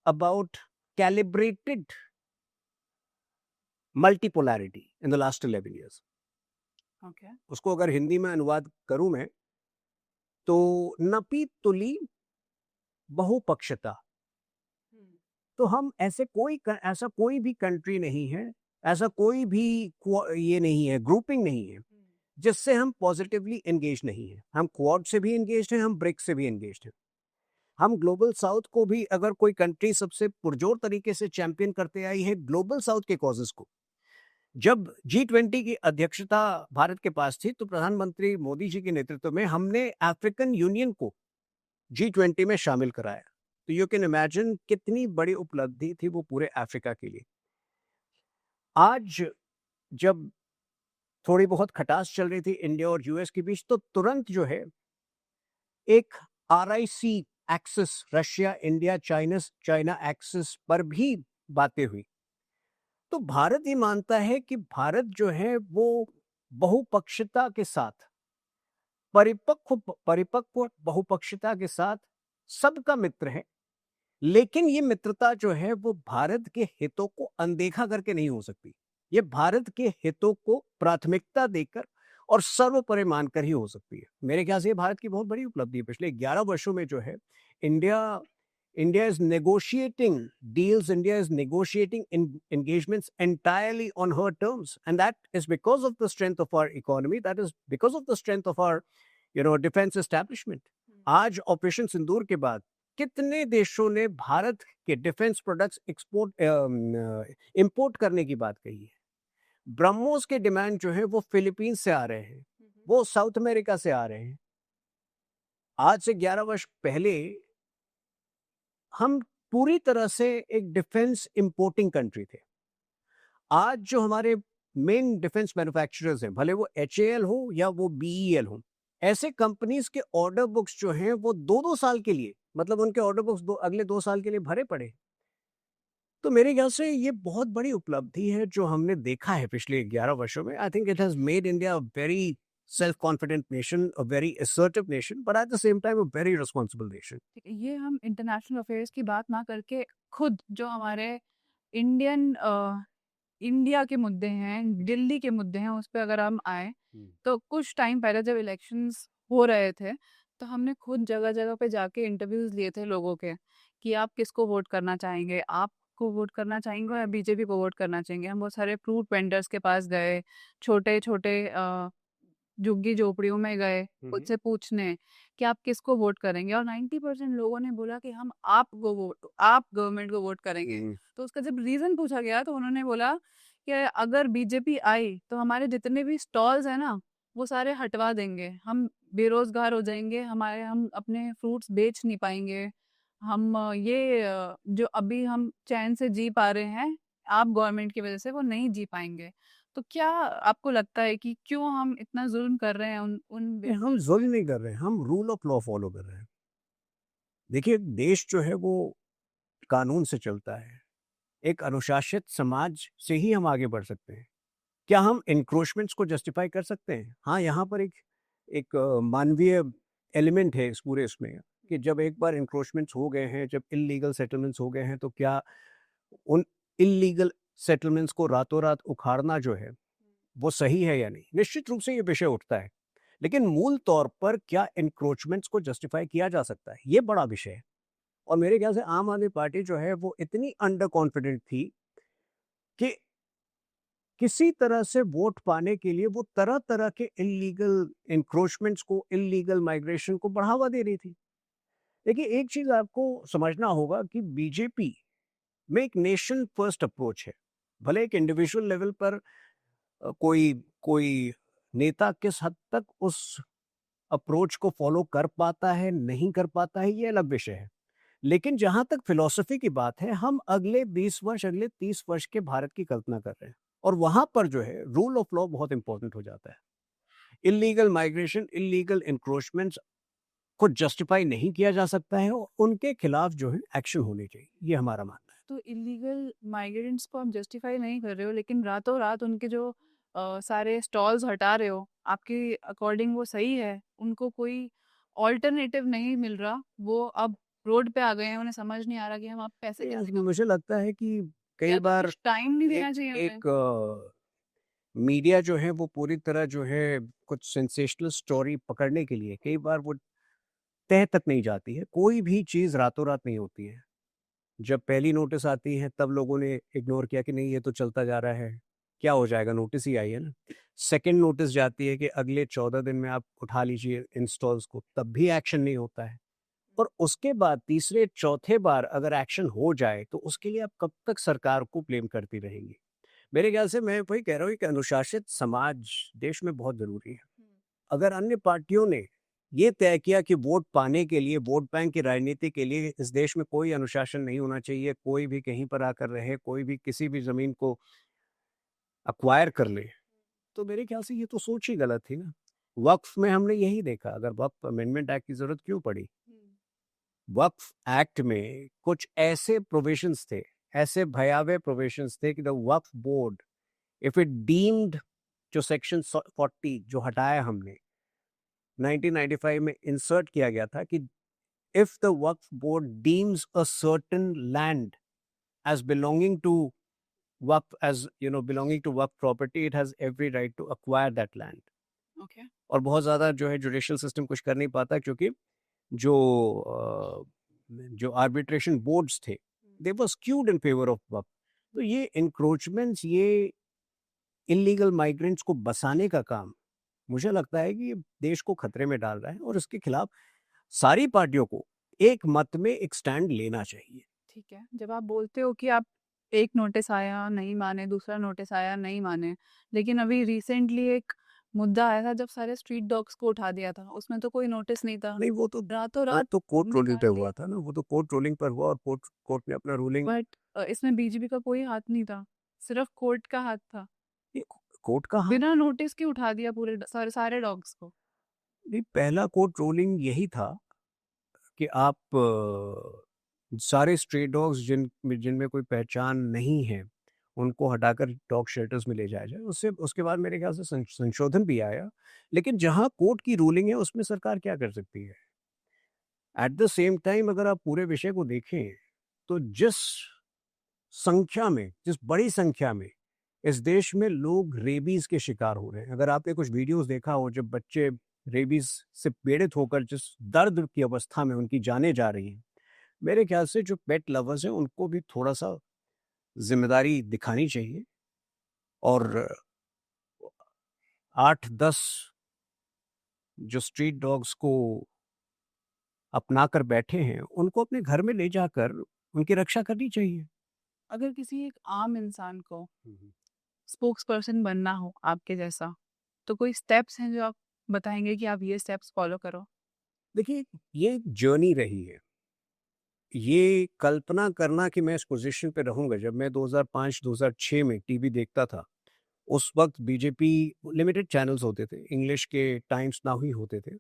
about calibrated multipolarity in the last 11 years. उसको अगर हिंदी में अनुवाद करूं मैं, तो नपी तुली बहुपक्षता। तो हम ऐसा कोई भी कंट्री नहीं है, ऐसा कोई भी ये नहीं है, ग्रुपिंग नहीं है जिससे हम पॉजिटिवली एंगेज नहीं है। हम क्वाड से भी एंगेज्ड हैं, हम ब्रिक्स से भी एंगेज्ड हैं। हम ग्लोबल साउथ को भी, अगर कोई कंट्री सबसे पुरजोर तरीके से चैंपियन करते आई है ग्लोबल साउथ के कॉजेस को, जब G20 की अध्यक्षता भारत के पास थी, तो प्रधानमंत्री मोदी जी के नेतृत्व में हमने अफ्रीकन यूनियन को G20 में शामिल कराया। तो यू कैन इमेजिन कितनी बड़ी उपलब्धि थी वो पूरे अफ्रीका के लिए। आज जब थोड़ी बहुत खटास चल रही थी इंडिया और यूएस के बीच, तो तुरंत जो है एक RIC axis, Russia India China axis पर भी बातें हुई। तो भारत ये मानता है कि भारत जो है वो बहुपक्षता के साथ, परिपक्व बहुपक्षता के साथ सबका मित्र है। लेकिन ये मित्रता जो है वो भारत के हितों को अनदेखा करके नहीं हो सकती। ये भारत के हितों को प्राथमिकता देकर और सर्वोपरि मानकर ही हो सकती है। मेरे ख्याल से ये भारत की बहुत बड़ी उपलब्धि है। पिछले 11 वर्षों में जो है India India is negotiating deals, India is negotiating engagements entirely on her terms, and that is because of the strength of our economy, that is because of the strength of our defense establishment. आज operation सिंदूर के बाद कितने देशों ने भारत के defence products import करने की बात कही है। ब्रह्मोस के डिमांड जो है वो फिलीपींस से आ रहे हैं, वो साउथ अमेरिका से आ रहे हैं। आज से 11 वर्ष पहले हम पूरी तरह से एक डिफेंस इंपोर्टिंग कंट्री थे। आज जो हमारे मेन डिफेंस मैन्युफैक्चरर्स हैं, भले वो HAL हो या वो BEL हो, ऐसे कंपनीज के ऑर्डर बुक्स जो हैं वो 2-2 साल के लिए, मतलब उनके ऑर्डर बुक्स अगले 2 साल के लिए भरे पड़े। तो मेरे ख्याल से ये बहुत बड़ी उपलब्धि है जो हमने देखा है पिछले 11 वर्षों में। I think it has made India a very self confident nation, a very assertive nation, but at the same time a very responsible nation. ठीक है, ये हम इंटरनेशनल अफेयर्स की बात ना करके खुद जो हमारे इंडियन इंडिया के मुद्दे हैं, दिल्ली के मुद्दे हैं, उस पे अगर हम आए तो कुछ टाइम पहले जब इलेक्शंस हो रहे थे तो हमने खुद जगह जगह पे जाके इंटरव्यूज लिए थे लोगों के कि आप किसको वोट करना चाहेंगे, आपको वोट करना चाहेंगे या बीजेपी को वोट करना चाहेंगे। हम बहुत सारे फ्रूट वेंडर्स के पास गए, छोटे छोटे झुग्गी झोपड़ियों में गए उससे पूछने कि आप किसको वोट करेंगे, और 90% लोगों ने बोला कि हम आप गवर्नमेंट को वोट करेंगे। तो उसका जब रीजन पूछा गया तो उन्होंने बोला कि अगर बीजेपी आई तो हमारे जितने भी स्टॉल्स हैं ना वो सारे हटवा देंगे, हम बेरोजगार हो जाएंगे, हम अपने फ्रूट्स बेच नहीं पाएंगे, हम जो अभी हम चैन से जी पा रहे हैं आप गवर्नमेंट की वजह से वो नहीं जी पाएंगे। तो क्या आपको लगता है कि क्यों हम इतना जुल्म कर रहे हैं उन उन हम जुल्म नहीं कर रहे हैं, हम रूल ऑफ लॉ फॉलो कर रहे हैं। देखिए, देश जो है वो कानून से चलता है। एक अनुशासित समाज से ही हम आगे बढ़ सकते हैं। क्या हम एनक्रोचमेंट्स को जस्टिफाई कर सकते हैं? हाँ, यहाँ पर एक एक मानवीय एलिमेंट है इस पूरे इसमें कि जब एक बार एनक्रोचमेंट्स हो गए हैं, जब इल्लीगल सेटलमेंट्स हो गए हैं, तो क्या उन इल्लीगल सेटलमेंट्स को रातों-रात उखाड़ना जो है, वो सही है या नहीं? निश्चित रूप से ये विषय उठता है। लेकिन मूल तौर पर क्या एनक्रोचमेंट्स को जस्टिफाई किया जा सकता है? ये बड़ा विषय है। और मेरे ख्याल से आम आदमी पार्टी जो है वो इतनी अंडर कॉन्फिडेंट थी कि किसी तरह से वोट पाने के लिए वो तरह-तरह के इल्लीगल एन्क्रोचमेंट्स को, इल्लीगल माइग्रेशन को बढ़ावा दे रही थी। देखिए, एक चीज़ आपको समझना होगा कि बीजेपी में एक नेशन फर्स्ट अप्रोच है। भले एक इंडिविजुअल लेवल पर कोई कोई नेता किस हद तक उस अप्रोच को फॉलो कर पाता है, नहीं कर पाता है, ये अलग विषय है। लेकिन जहाँ तक फिलॉसफी की बात है, हम अगले 20 वर्ष, अगले 30 वर्ष के भारत की कल्पना कर रहे हैं। और वहाँ पर जो है रूल ऑफ लॉ बहुत इंपॉर्टेंट हो जाता है। इल्लीगल माइग्रेशन, इल्लीगल एन्क्रोचमेंट्स को जस्टिफाई नहीं किया जा सकता है और उनके खिलाफ जो है एक्शन होनी चाहिए। ये हमारा मानना है। तो इलीगल माइग्रेंट्स को आप जस्टिफाई नहीं कर रहे हो लेकिन रातों रात उनके जो सारे स्टॉल्स हटा रहे हो, आपके अकॉर्डिंग वो सही है? उनको कोई ऑल्टरनेटिव नहीं मिल रहा, वो अब रोड पे आ गए हैं, उन्हें समझ नहीं आ रहा कि हम आप पैसे कैसे कमाएं? मुझे लगता है कि कई या तो बार कुछ टाइम नहीं देना एक चाहिए उन्हें? एक मीडिया जो है वो पूरी तरह जो है कुछ सेंसेशनल स्टोरी पकड़ने के लिए कई बार वो तह तक नहीं जाती है। कोई भी चीज़ रातों-रात नहीं होती है। जब पहली नोटिस आती है तब लोगों ने इग्नोर किया कि नहीं ये तो चलता जा रहा है, क्या हो जाएगा, नोटिस ही आई है ना। सेकंड नोटिस जाती है कि अगले 14 दिन में आप उठा लीजिए इंस्टॉल्स को, तब भी एक्शन नहीं होता है। और उसके बाद तीसरे चौथे बार अगर एक्शन हो जाए तो उसके लिए आप कब तक सरकार को ब्लेम करती रहेंगी? मेरे ख्याल से मैं वही कह रहा हूँ कि अनुशासित समाज देश में बहुत ज़रूरी है। अगर अन्य पार्टियों ने ये तय किया कि वोट पाने के लिए, वोट बैंक की राजनीति के लिए इस देश में कोई अनुशासन नहीं होना चाहिए, कोई भी कहीं पर आकर रहे, कोई भी किसी भी ज़मीन को एक्वायर कर ले, तो मेरे ख्याल से ये तो सोच ही गलत थी ना। वक़्फ़ में हमने यही देखा, अगर वक़्फ़ अमेंडमेंट एक्ट की ज़रूरत क्यों पड़ी? वक़्फ़ एक्ट में कुछ ऐसे प्रोविजंस थे ऐसे भयावह प्रोविजंस थे कि the Waqf board if it deemed, जो सेक्शन 40 जो हटाया हमने 1995 में इंसर्ट किया गया था कि if the Waqf board deems a certain land as belonging to Waqf, as you know, belonging to Waqf property, it has every right to acquire that land. Okay. और बहुत ज़्यादा जो है जुडिशियल सिस्टम कुछ कर नहीं पाता, क्योंकि जो जो आर्बिट्रेशन बोर्ड्स थे दे वर स्क्यूड इन फेवर ऑफ वक्फ. तो ये इंक्रोचमेंट्स, ये इलीगल माइग्रेंट्स को बसाने का काम मुझे लगता है कि ये देश को खतरे में डाल रहा है, और इसके खिलाफ सारी पार्टियों को एक मत में एक स्टैंड लेना चाहिए. ठीक है, जब आप बोलते हो कि आप एक नोटिस आया नहीं माने, दूसरा नोटिस आया नहीं माने, लेकिन अभी रिसेंटली एक मुद्दा आया था जब सारे स्ट्रीट डॉग्स को उठा दिया था, उसमें तो कोई नोटिस नहीं था. नहीं, वो तो रातों रात तो कोर्ट रूलिंग पे निकाल हुआ था ना, वो तो कोर्ट रूलिंग पर हुआ, और कोर्ट ने अपना रूलिंग. बट इसमें बीजेपी का कोई हाथ नहीं था, सिर्फ कोर्ट का हाथ था. कोर्ट का हाथ. बिना नोटिस के उठा दिया पूरे सारे डॉग्स को. नहीं, पहला कोर्ट रूलिंग यही था कि आप सारे स्ट्रे डॉग्स जिनमें कोई पहचान नहीं है उनको हटाकर डॉग शेल्टर्स में ले जाया जाए. उसके बाद मेरे ख्याल से संशोधन भी आया, लेकिन जहां कोर्ट की रूलिंग है उसमें सरकार क्या कर सकती है. एट द सेम टाइम अगर आप पूरे विषय को देखें तो जिस बड़ी संख्या में इस देश में लोग रेबीज के शिकार हो रहे हैं. अगर आपने कुछ वीडियोस देखा हो जब बच्चे रेबीज से पीड़ित होकर जिस दर्द की अवस्था में उनकी जानें जा रही हैं, मेरे ख्याल से जो पेट लवर्स हैं उनको भी थोड़ा सा जिम्मेदारी दिखानी चाहिए, और 8-10 जो स्ट्रीट डॉग्स को अपना कर बैठे हैं उनको अपने घर में ले जाकर उनकी रक्षा करनी चाहिए. अगर किसी एक आम इंसान को स्पोक्स पर्सन बनना हो आपके जैसा, तो कोई स्टेप्स हैं जो आप बताएंगे कि आप ये स्टेप्स फॉलो करो? देखिए, ये एक जर्नी रही है. ये कल्पना करना कि मैं इस पोजीशन पे रहूंगा, जब मैं 2005-2006 में टीवी देखता था, उस वक्त बीजेपी लिमिटेड चैनल्स होते थे, इंग्लिश के टाइम्स नाउ ही होते थे,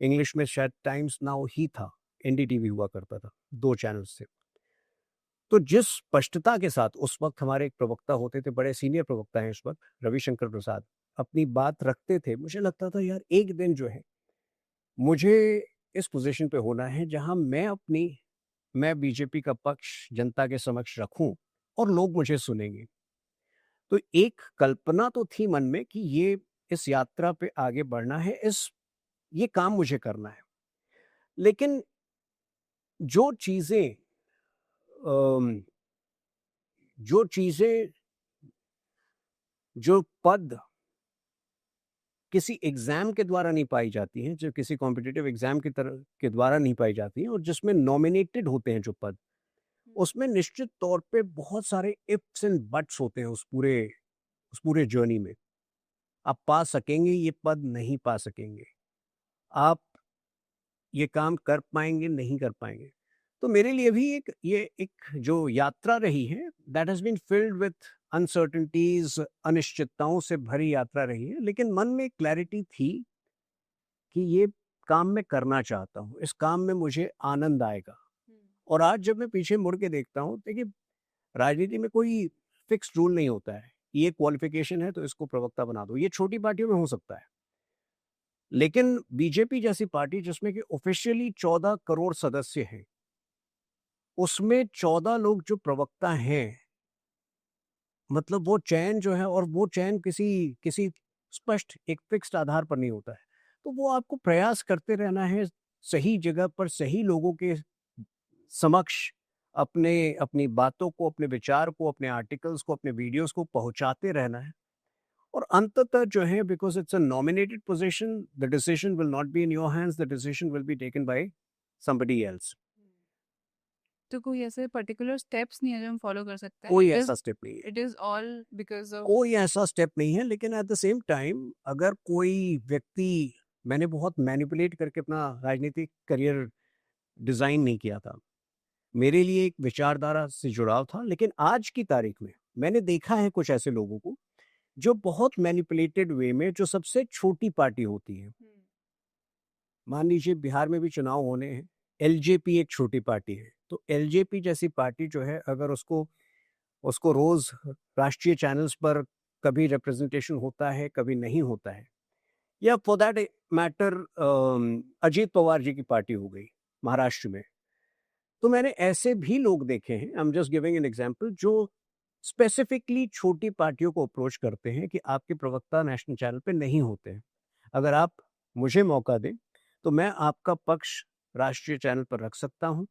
इंग्लिश में शायद टाइम्स नाउ ही था, एनडीटीवी हुआ करता था, 2 चैनल्स थे. तो जिस स्पष्टता के साथ उस वक्त हमारे एक प्रवक्ता होते थे, बड़े सीनियर प्रवक्ता हैं इस वक्त, रविशंकर प्रसाद, अपनी बात रखते थे, मुझे लगता था यार एक दिन जो है मुझे इस पोजीशन पे होना है जहां मैं बीजेपी का पक्ष जनता के समक्ष रखूं और लोग मुझे सुनेंगे. तो एक कल्पना तो थी मन में कि ये इस यात्रा पे आगे बढ़ना है, ये काम मुझे करना है. लेकिन जो चीजें अम, जो चीजें जो पद किसी एग्जाम के द्वारा नहीं पाई जाती हैं, जो किसी कॉम्पिटिटिव एग्जाम की तरह के द्वारा नहीं पाई जाती हैं, और जिसमें नॉमिनेटेड होते हैं जो पद, उसमें निश्चित तौर पे बहुत सारे इफ्स एंड बट्स होते हैं उस पूरे जर्नी में. आप पा सकेंगे ये पद, नहीं पा सकेंगे, आप ये काम कर पाएंगे, नहीं कर पाएंगे. तो मेरे लिए भी एक जो यात्रा रही है, that has been filled with uncertainties, अनिश्चितताओं से भरी यात्रा रही है, लेकिन मन में क्लैरिटी थी कि ये काम मैं करना चाहता हूँ, इस काम में मुझे आनंद आएगा. और आज जब मैं पीछे मुड़ के देखता हूँ, देखिए राजनीति में कोई फिक्स्ड रूल नहीं होता है, ये क्वालिफिकेशन है तो इसको प्रवक्ता बना दो, ये छोटी पार्टियों में हो सकता है. लेकिन बीजेपी जैसी पार्टी जिसमें कि ऑफिशियली 14 करोड़ सदस्य हैं, उसमें 14 लोग जो प्रवक्ता हैं, मतलब वो चयन जो है, और वो चयन किसी किसी स्पष्ट एक फिक्स्ड आधार पर नहीं होता है. तो वो आपको प्रयास करते रहना है, सही जगह पर सही लोगों के समक्ष अपनी बातों को, अपने विचार को, अपने आर्टिकल्स को, अपने वीडियोस को पहुंचाते रहना है. और अंततः जो है, because it's a nominated position, the decision will not be in your hands, the decision will be taken by somebody else. तो कोई ऐसे पर्टिकुलर स्टेप्स नहीं है जो हम फॉलो कर सकते हैं? कोई ऐसा स्टेप नहीं है, it is all because of कोई ऐसा स्टेप नहीं है. लेकिन एट द सेम टाइम अगर कोई व्यक्ति, मैंने बहुत मैनिपुलेट करके अपना राजनीतिक करियर डिजाइन नहीं किया था, मेरे लिए एक विचारधारा से जुड़ाव था. लेकिन आज की तारीख में मैंने देखा है कुछ ऐसे लोगों को जो बहुत मैनिपुलेटेड वे में, जो सबसे छोटी पार्टी होती है, मान लीजिए बिहार में भी चुनाव होने हैं, एलजेपी एक छोटी पार्टी है, तो एलजेपी जैसी पार्टी जो है, अगर उसको उसको रोज राष्ट्रीय चैनल्स पर कभी रिप्रेजेंटेशन होता है, कभी नहीं होता है। या for that matter Ajit Pawar ji की पार्टी हो गई महाराष्ट्र में। तो मैंने ऐसे भी लोग देखे हैं, I am just giving an example, जो स्पेसिफिकली छोटी पार्टियों को अप्रोच करते हैं कि आपके प्रवक्ता नेशनल चैनल पे नहीं होते हैं। अगर आप मुझे मौका दें, तो मैं आपका पक्ष राष्ट्रीय चैनल पर रख सकता हूँ।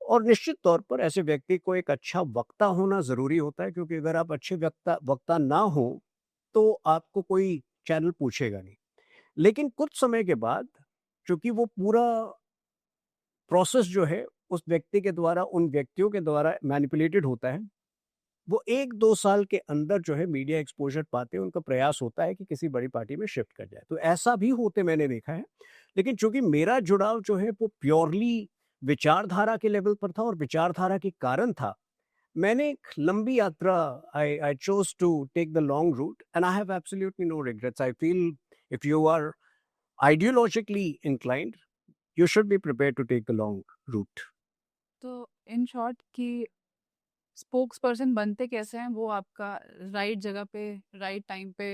और निश्चित तौर पर ऐसे व्यक्ति को एक अच्छा वक्ता होना ज़रूरी होता है, क्योंकि अगर आप अच्छे वक्ता वक्ता ना हो, तो आपको कोई चैनल पूछेगा नहीं। लेकिन कुछ समय के बाद, चूँकि वो पूरा प्रोसेस जो है, उस व्यक्ति के द्वारा, उन व्यक्तियों के द्वारा मैनिपुलेटेड होता है, वो 1-2 साल के अंदर जो है मीडिया एक्सपोज़र पाते हैं, उनका प्रयास होता है कि किसी बड़ी पार्टी में शिफ्ट कर जाए। तो ऐसा भी होते मैंने देखा है। लेकिन चूँकि मेरा जुड़ाव जो है वो प्योरली विचारधारा के लेवल पर था और विचारधारा के कारण था, मैंने एक लंबी यात्रा, I chose to take the long route and I have absolutely no regrets. I feel if you are ideologically inclined, you should be prepared to take the long route. तो इन शॉर्ट कि spokes person बनते कैसे हैं, वो आपका right जगह पे, right time पे,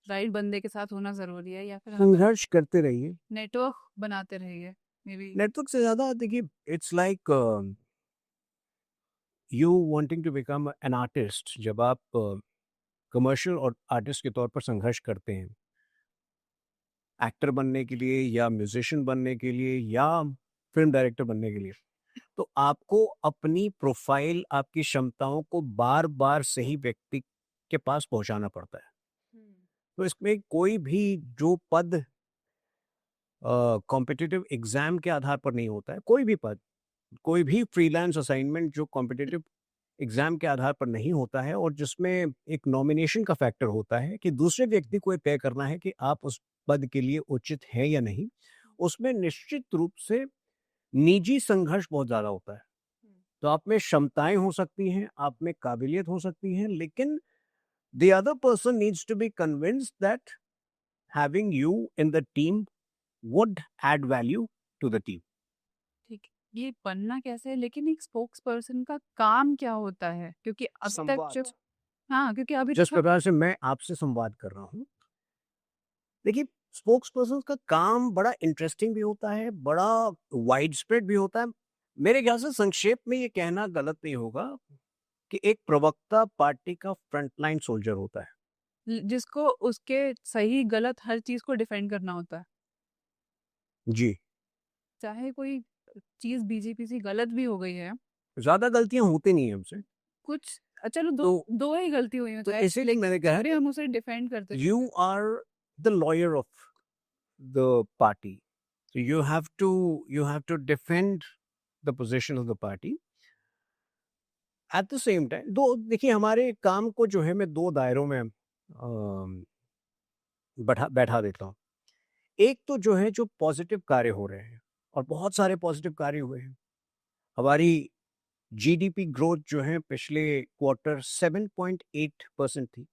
राइट बंदे के साथ होना ज़रूरी है, या फिर हमें संघर्ष करते रहिए। नेटवर्क बनाते रहिए मे बी? नेटवर्क से ज़्यादा देखिए, it's like you wanting to become an artist. जब आप कमर्शियल और आर्टिस्ट के तौर पर संघर्ष करते हैं, एक्टर बनने के लिए या म्यूजिशियन बनने के लिए या फिल्म डायरेक्टर बनने के लिए, तो आपको अपनी प्रोफाइल, आपकी क्षमताओं को बार-बार सही व्यक्ति के पास पहुँचाना पड़ता है। तो इसमें कोई भी जो पद कॉम्पिटिटिव एग्जाम के आधार पर नहीं होता है, कोई भी पद, कोई भी फ्रीलांस असाइनमेंट जो कॉम्पिटिटिव एग्जाम के आधार पर नहीं होता है और जिसमें एक नॉमिनेशन का फैक्टर होता है कि दूसरे व्यक्ति को ये तय करना है कि आप उस पद के लिए उचित हैं या नहीं, उसमें निश्चित रूप से निजी संघर्ष बहुत ज़्यादा होता है। तो आप में क्षमताएं हो सकती हैं, आप में काबिलियत हो सकती है, लेकिन the other person needs to be convinced that having you in the team would add value to the team. ठीक है, ये बनना कैसे है, लेकिन एक स्पोक्स पर्सन का काम क्या होता है? क्योंकि अभी तक संवाद। जो, हाँ, क्योंकि अभी जिस तक प्रकार से मैं आपसे संवाद कर रहा हूँ, देखिए, स्पोक्स पर्सन का काम बड़ा इंटरेस्टिंग भी होता है, बड़ा वाइड स्प्रेड भी होता है। मेरे ख्याल से संक्षेप में ये कहना गलत नहीं होगा कि एक प्रवक्ता पार्टी का फ्रंटलाइन सोल्जर होता है। जिसको उसके सही गलत हर चीज़ को डिफेंड करना होता है। जी। चाहे कोई चीज़ बीजेपी से गलत भी हो गई है, ज़्यादा गलतियाँ होती नहीं है हमसे। कुछ चलो दो तो दो ही गलती हुई हो तो चाहे, इसीलिए मैंने कहा, फिर हम उसे डिफेंड करते हैं। you are the lawyer of the party. So you have to defend the position of the party. At the same time, दो देखिए, हमारे काम को जो है मैं दो दायरों में बैठा देता हूँ। एक तो जो है, जो पॉजिटिव कार्य हो रहे हैं, और बहुत सारे पॉजिटिव कार्य हुए हैं। हमारी जीडीपी ग्रोथ जो है पिछले क्वार्टर 7.8% थी।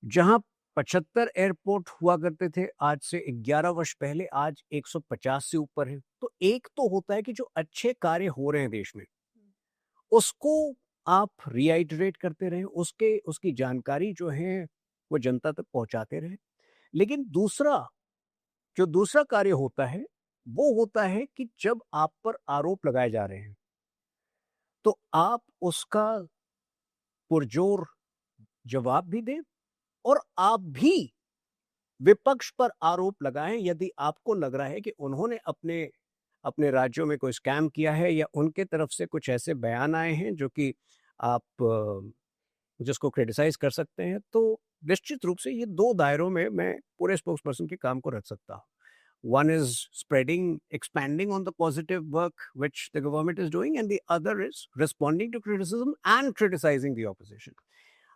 जहां 75 एयरपोर्ट हुआ करते थे आज से 11 वर्ष पहले, आज 150 से ऊपर है। तो एक तो होता है कि जो अच्छे कार्य हो रहे हैं देश में, उसको आप रीआइटरेट करते रहें, उसकी जानकारी जो है वो जनता तक पहुंचाते रहें। लेकिन जो दूसरा कार्य होता है, वो होता है कि जब आप पर आरोप लगाए जा रहे हैं, तो आप उसका पुरजोर जवाब भी दें, और आप भी विपक्ष पर आरोप लगाएं यदि आपको लग रहा है कि उन्होंने अपने अपने राज्यों में कोई स्कैम किया है, या उनके तरफ से कुछ ऐसे बयान आए हैं जो कि आप जिसको क्रिटिसाइज कर सकते हैं। तो निश्चित रूप से ये दो दायरों में मैं पूरे स्पोक्स पर्सन के काम को रख सकता हूँ। One is expanding on the positive work which the government is doing, and the other is responding to criticism and criticizing the opposition.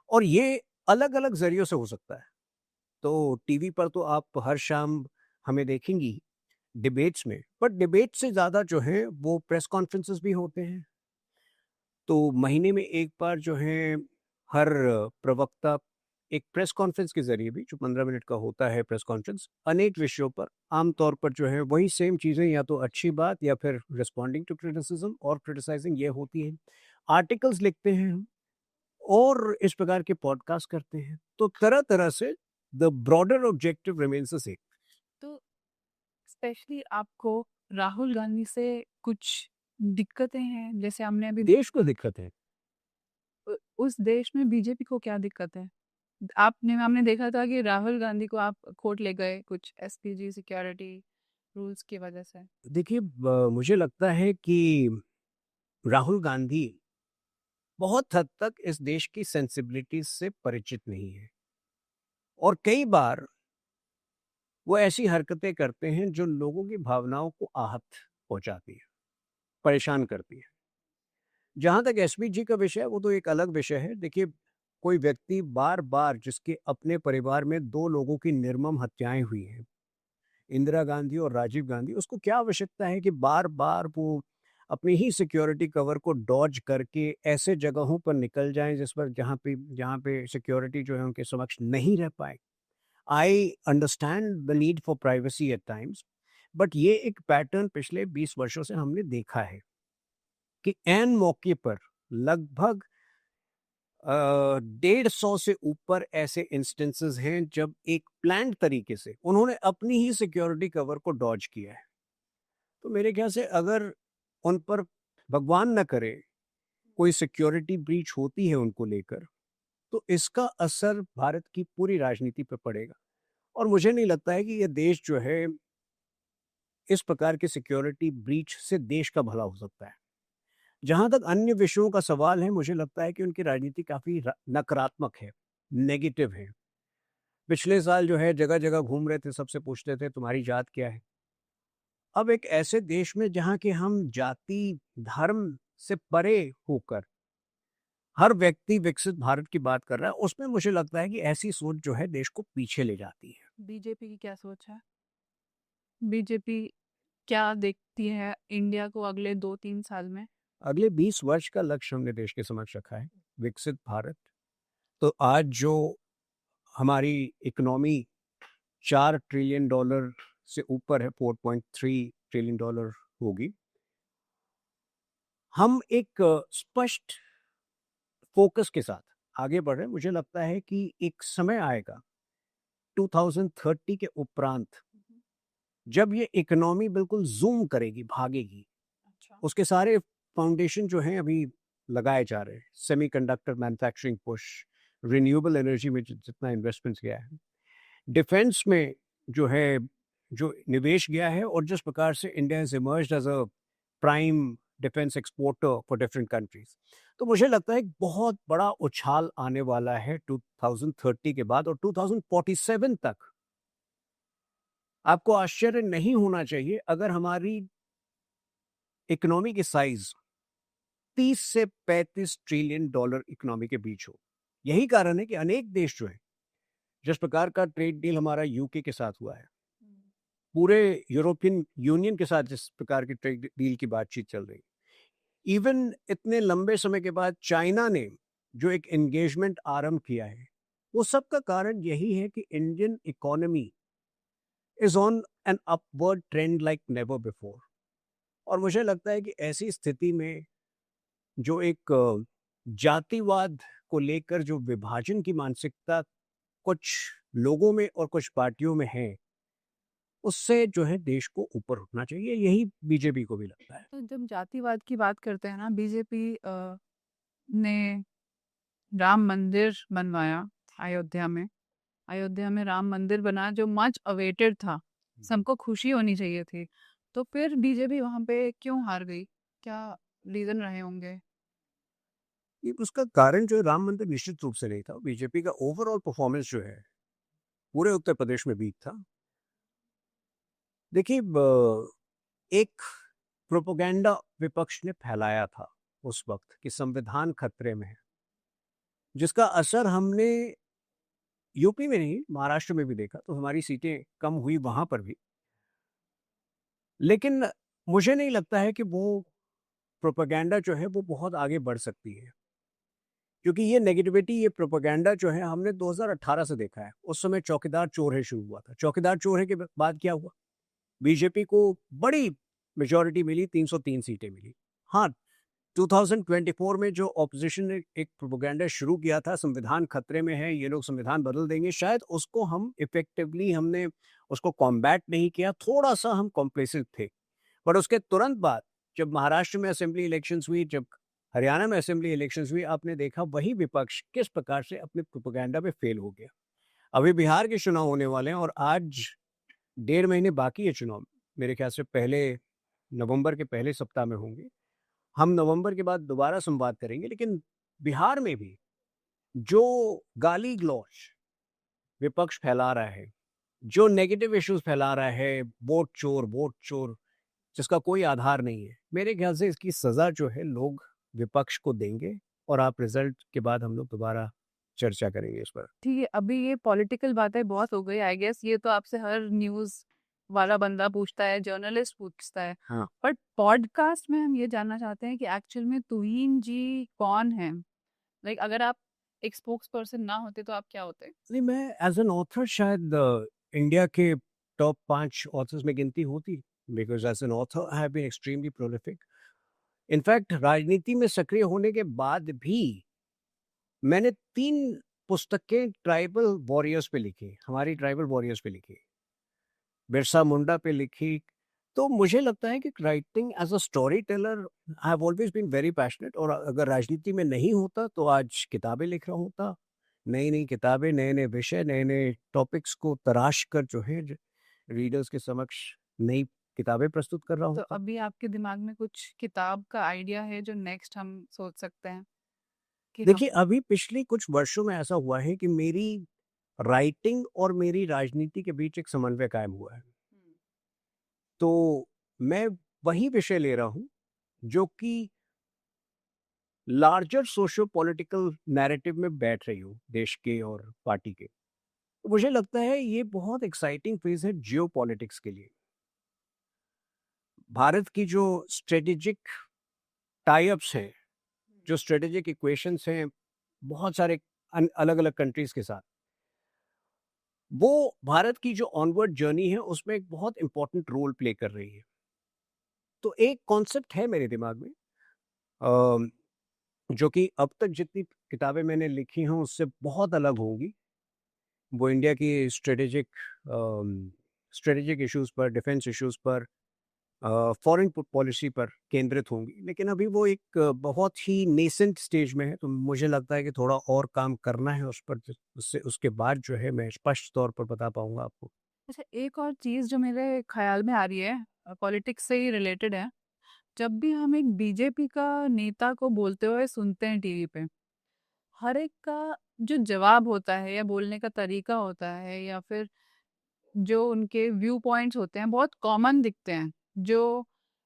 और ये अलग अलग जरियों से हो सकता है। तो टीवी पर तो आप हर शाम हमें देखेंगी डिबेट्स में, बट डिबेट से ज़्यादा जो है वो प्रेस कॉन्फ्रेंसेस भी होते हैं। तो महीने में एक बार जो है हर प्रवक्ता एक प्रेस कॉन्फ्रेंस के जरिए भी, जो 15 मिनट का होता है प्रेस कॉन्फ्रेंस, अनेक विषयों पर आमतौर पर जो है वही सेम चीज़ें, या तो अच्छी बात या फिर रिस्पॉन्डिंग टू क्रिटिसिज्म और क्रिटिसाइजिंग, ये होती है। आर्टिकल्स लिखते हैं हम, और इस प्रकार के पॉडकास्ट करते हैं। तो तरह-तरह से the broader objective remains the same. तो स्पेशली आपको राहुल गांधी से कुछ दिक्कतें हैं? जैसे हमने अभी देश को दिक्कत है। उस देश में बीजेपी को क्या दिक्कत है? हमने देखा था कि राहुल गांधी को आप कोर्ट ले गए कुछ एसपीजी सिक्योरिटी रूल्स की वजह से। देखिए, मुझे लगता है कि राहुल गांधी बहुत हद तक इस देश की सेंसिबिलिटीज से परिचित नहीं है, और कई बार वो ऐसी हरकतें करते हैं जो लोगों की भावनाओं को आहत पहुंचाती है, परेशान करती है। जहां तक एसपीजी का विषय है, वो तो एक अलग विषय है। देखिए, कोई व्यक्ति बार बार, जिसके अपने परिवार में 2 लोगों की निर्मम हत्याएं हुई हैं, इंदिरा गांधी और राजीव गांधी, उसको क्या आवश्यकता है कि बार बार वो अपनी ही सिक्योरिटी कवर को डॉज करके ऐसे जगहों पर निकल जाएं जिस पर जहाँ पे सिक्योरिटी जो है उनके समक्ष नहीं रह पाए। I understand the need for privacy at times, but ये एक पैटर्न पिछले 20 वर्षों से हमने देखा है कि ऐन मौके पर लगभग 150 से ऊपर ऐसे इंस्टेंसेस हैं जब एक प्लान्ड तरीके से उन्होंने अपनी ही सिक्योरिटी कवर को डॉज किया है। तो मेरे ख्याल से अगर उन पर, भगवान न करे, कोई सिक्योरिटी ब्रीच होती है उनको लेकर, तो इसका असर भारत की पूरी राजनीति पर पड़ेगा। और मुझे नहीं लगता है कि ये देश जो है, इस प्रकार के सिक्योरिटी ब्रीच से देश का भला हो सकता है। जहाँ तक अन्य विषयों का सवाल है, मुझे लगता है कि उनकी राजनीति काफ़ी नकारात्मक है, नेगेटिव है। पिछले साल जो है जगह-जगह घूम रहे थे, सबसे पूछते थे तुम्हारी जात क्या है? अब एक ऐसे देश में जहाँ के हम जाति, धर्म से परे होकर हर व्यक्ति विकसित भारत की बात कर रहा है, उसमें मुझे लगता है कि ऐसी सोच जो है देश को पीछे ले जाती है। बीजेपी की क्या सोच है? बीजेपी क्या देखती है इंडिया को अगले 2-3 साल में? अगले 20 वर्ष का लक्ष्य हमने देश के समक्ष रखा है, विकसित भारत। तो आज जो हमारी इकोनॉमी $4 ट्रिलियन से ऊपर है, 4.3 ट्रिलियन डॉलर होगी। हम एक स्पष्ट फोकस के साथ आगे बढ़ रहे हैं। मुझे लगता है कि एक समय आएगा 2030 के उपरांत, जब ये इकोनॉमी बिल्कुल जूम करेगी, भागेगी। अच्छा। उसके सारे फाउंडेशन जो हैं अभी लगाए जा रहे हैं, semiconductor manufacturing push, renewable energy में जितना इन्वेस्टमेंट्स गया है, डिफेंस में जो है, जो निवेश गया है, और जिस प्रकार से India has emerged as a prime defence exporter for different countries, तो मुझे लगता है एक बहुत बड़ा उछाल आने वाला है 2030 के बाद, और 2047 तक आपको आश्चर्य नहीं होना चाहिए अगर हमारी इकोनॉमी की साइज 30 से 35 ट्रिलियन डॉलर इकोनॉमी के बीच हो। यही कारण है कि अनेक देश जो है, जिस प्रकार का ट्रेड डील हमारा यूके के साथ हुआ है, पूरे यूरोपियन यूनियन के साथ जिस प्रकार की ट्रेड डील की बातचीत चल रही, इवन इतने लंबे समय के बाद चाइना ने जो एक एंगेजमेंट आरंभ किया है, वो सब का कारण यही है कि Indian economy is on an upward trend like never before. और मुझे लगता है कि ऐसी स्थिति में जो एक जातिवाद को लेकर जो विभाजन की मानसिकता कुछ लोगों में और कुछ पार्टियों में है, उससे जो है देश को ऊपर उठना चाहिए। यही बीजेपी को भी लगता है। तो जब जातिवाद की बात करते हैं ना, बीजेपी ने राम मंदिर बनवाया अयोध्या में। अयोध्या में राम मंदिर बना जो मच अवेटेड था, सबको खुशी होनी चाहिए थी। तो फिर बीजेपी वहाँ पे क्यों हार गई? क्या रीजन रहे होंगे? ये उसका कारण जो है, राम मंदिर निश्चित रूप से नहीं था। बीजेपी का ओवरऑल परफॉर्मेंस जो है पूरे उत्तर प्रदेश में वीक था। देखिए, एक प्रोपोगंडा विपक्ष ने फैलाया था उस वक्त कि संविधान खतरे में है, जिसका असर हमने यूपी में नहीं, महाराष्ट्र में भी देखा। तो हमारी सीटें कम हुई वहां पर भी, लेकिन मुझे नहीं लगता है कि वो प्रोपेगेंडा जो है वो बहुत आगे बढ़ सकती है, क्योंकि ये नेगेटिविटी, ये प्रोपेगेंडा जो है हमने 2018 से देखा है। उस समय चौकीदार चोर है शुरू हुआ था। चौकीदार चोर है के बाद क्या हुआ? बीजेपी को बड़ी मेजॉरिटी मिली, 303 सीटें मिली। हाँ, 2024 में जो ऑपोजिशन ने एक प्रोपेगेंडा शुरू किया था, संविधान खतरे में है, ये लोग संविधान बदल देंगे, शायद उसको हम इफेक्टिवली हमने उसको कॉम्बैट नहीं किया, थोड़ा-सा हम कॉम्प्लेसेंट थे। पर उसके तुरंत बाद जब महाराष्ट्र में असेंबली इलेक्शंस हुई, जब हरियाणा में असेंबली इलेक्शंस हुई, आपने देखा वही विपक्ष किस प्रकार से अपने प्रोपेगेंडा में फेल हो गया। अभी बिहार के चुनाव होने वाले हैं और आज 1.5 महीने बाकी है चुनाव। मेरे ख्याल से पहले नवंबर के पहले सप्ताह में होंगे। हम नवंबर के बाद दोबारा संवाद करेंगे, लेकिन बिहार में भी जो गाली-गलौज विपक्ष फैला रहा है, जो नेगेटिव इश्यूज फैला रहा है, वोट चोर, जिसका कोई आधार नहीं है, मेरे ख्याल से इसकी सजा जो है लोग विपक्ष को देंगे और आप रिजल्ट के बाद हम लोग दोबारा चर्चा करेंगे इस पर। ठीक है, अभी ये पॉलिटिकल बातें बहुत हो गई आई गेस, ये तो आपसे हर न्यूज़ वाला बंदा पूछता है, जर्नलिस्ट पूछता है। हाँ। बट पॉडकास्ट में हम ये जानना चाहते हैं कि एक्चुअल में तुहीन जी कौन है? लाइक अगर आप एक स्पोक्स पर्सन ना होते तो आप क्या होते? नहीं, मैं एज एन ऑथर शायद इंडिया के टॉप 5 ऑथर्स में गिनती होती, because as an author I have been extremely prolific. In fact राजनीति में सक्रिय होने के बाद भी मैंने 3 पुस्तकें ट्राइबल वॉरियर्स पे लिखी, हमारी ट्राइबल वॉरियर्स पे लिखी, बिरसा मुंडा पे लिखी। तो मुझे लगता है कि writing as a story teller I have always been very passionate, और अगर राजनीति में नहीं होता तो आज किताबें लिख रहा होता, नई-नई किताबें, नए-नए विषय, नए-नए टॉपिक्स को तराश कर जो है रीडर्स के समक्ष नई किताबें प्रस्तुत कर रहा तो होता। अभी आपके दिमाग में कुछ किताब का आइडिया है जो नेक्स्ट हम सोच सकते हैं कि हम? देखिए, अभी पिछले कुछ वर्षों में ऐसा हुआ है कि मेरी राइटिंग और मेरी राजनीति के बीच एक समन्वय कायम हुआ है। तो मैं वही विषय ले रहा हूँ जो कि लार्जर सोशियो पॉलिटिकल नैरेटिव में बैठ रही हो देश के और पार्टी के। तो मुझे लगता है ये बहुत एक्साइटिंग फेज है जियो पॉलिटिक्स के लिए। भारत की जो स्ट्रेटेजिक टाई अप्स हैं, जो स्ट्रेटेजिक इक्वेशंस हैं बहुत सारे अलग अलग कंट्रीज के साथ, वो भारत की जो ऑनवर्ड जर्नी है उसमें एक बहुत इंपॉर्टेंट रोल प्ले कर रही है। तो एक कॉन्सेप्ट है मेरे दिमाग में, अम, जो कि अब तक जितनी किताबें मैंने लिखी हैं उससे बहुत अलग होंगी। वो इंडिया की स्ट्रेटेजिक इश्यूज पर, डिफेंस इश्यूज पर, फॉरेन पॉलिसी पर केंद्रित होंगी, लेकिन अभी वो एक बहुत ही नेसेंट स्टेज में है। तो मुझे लगता है कि थोड़ा और काम करना है उस पर, उससे उसके बाद जो है मैं स्पष्ट तौर पर बता पाऊंगा आपको। अच्छा, एक और चीज़ जो मेरे ख्याल में आ रही है, पॉलिटिक्स से ही रिलेटेड है। जब भी हम एक बीजेपी का नेता को बोलते हुए सुनते हैं टीवी पे, हर एक का जो जवाब होता है या बोलने का तरीका होता है या फिर जो उनके व्यू पॉइंट्स होते हैं बहुत कॉमन दिखते हैं। जो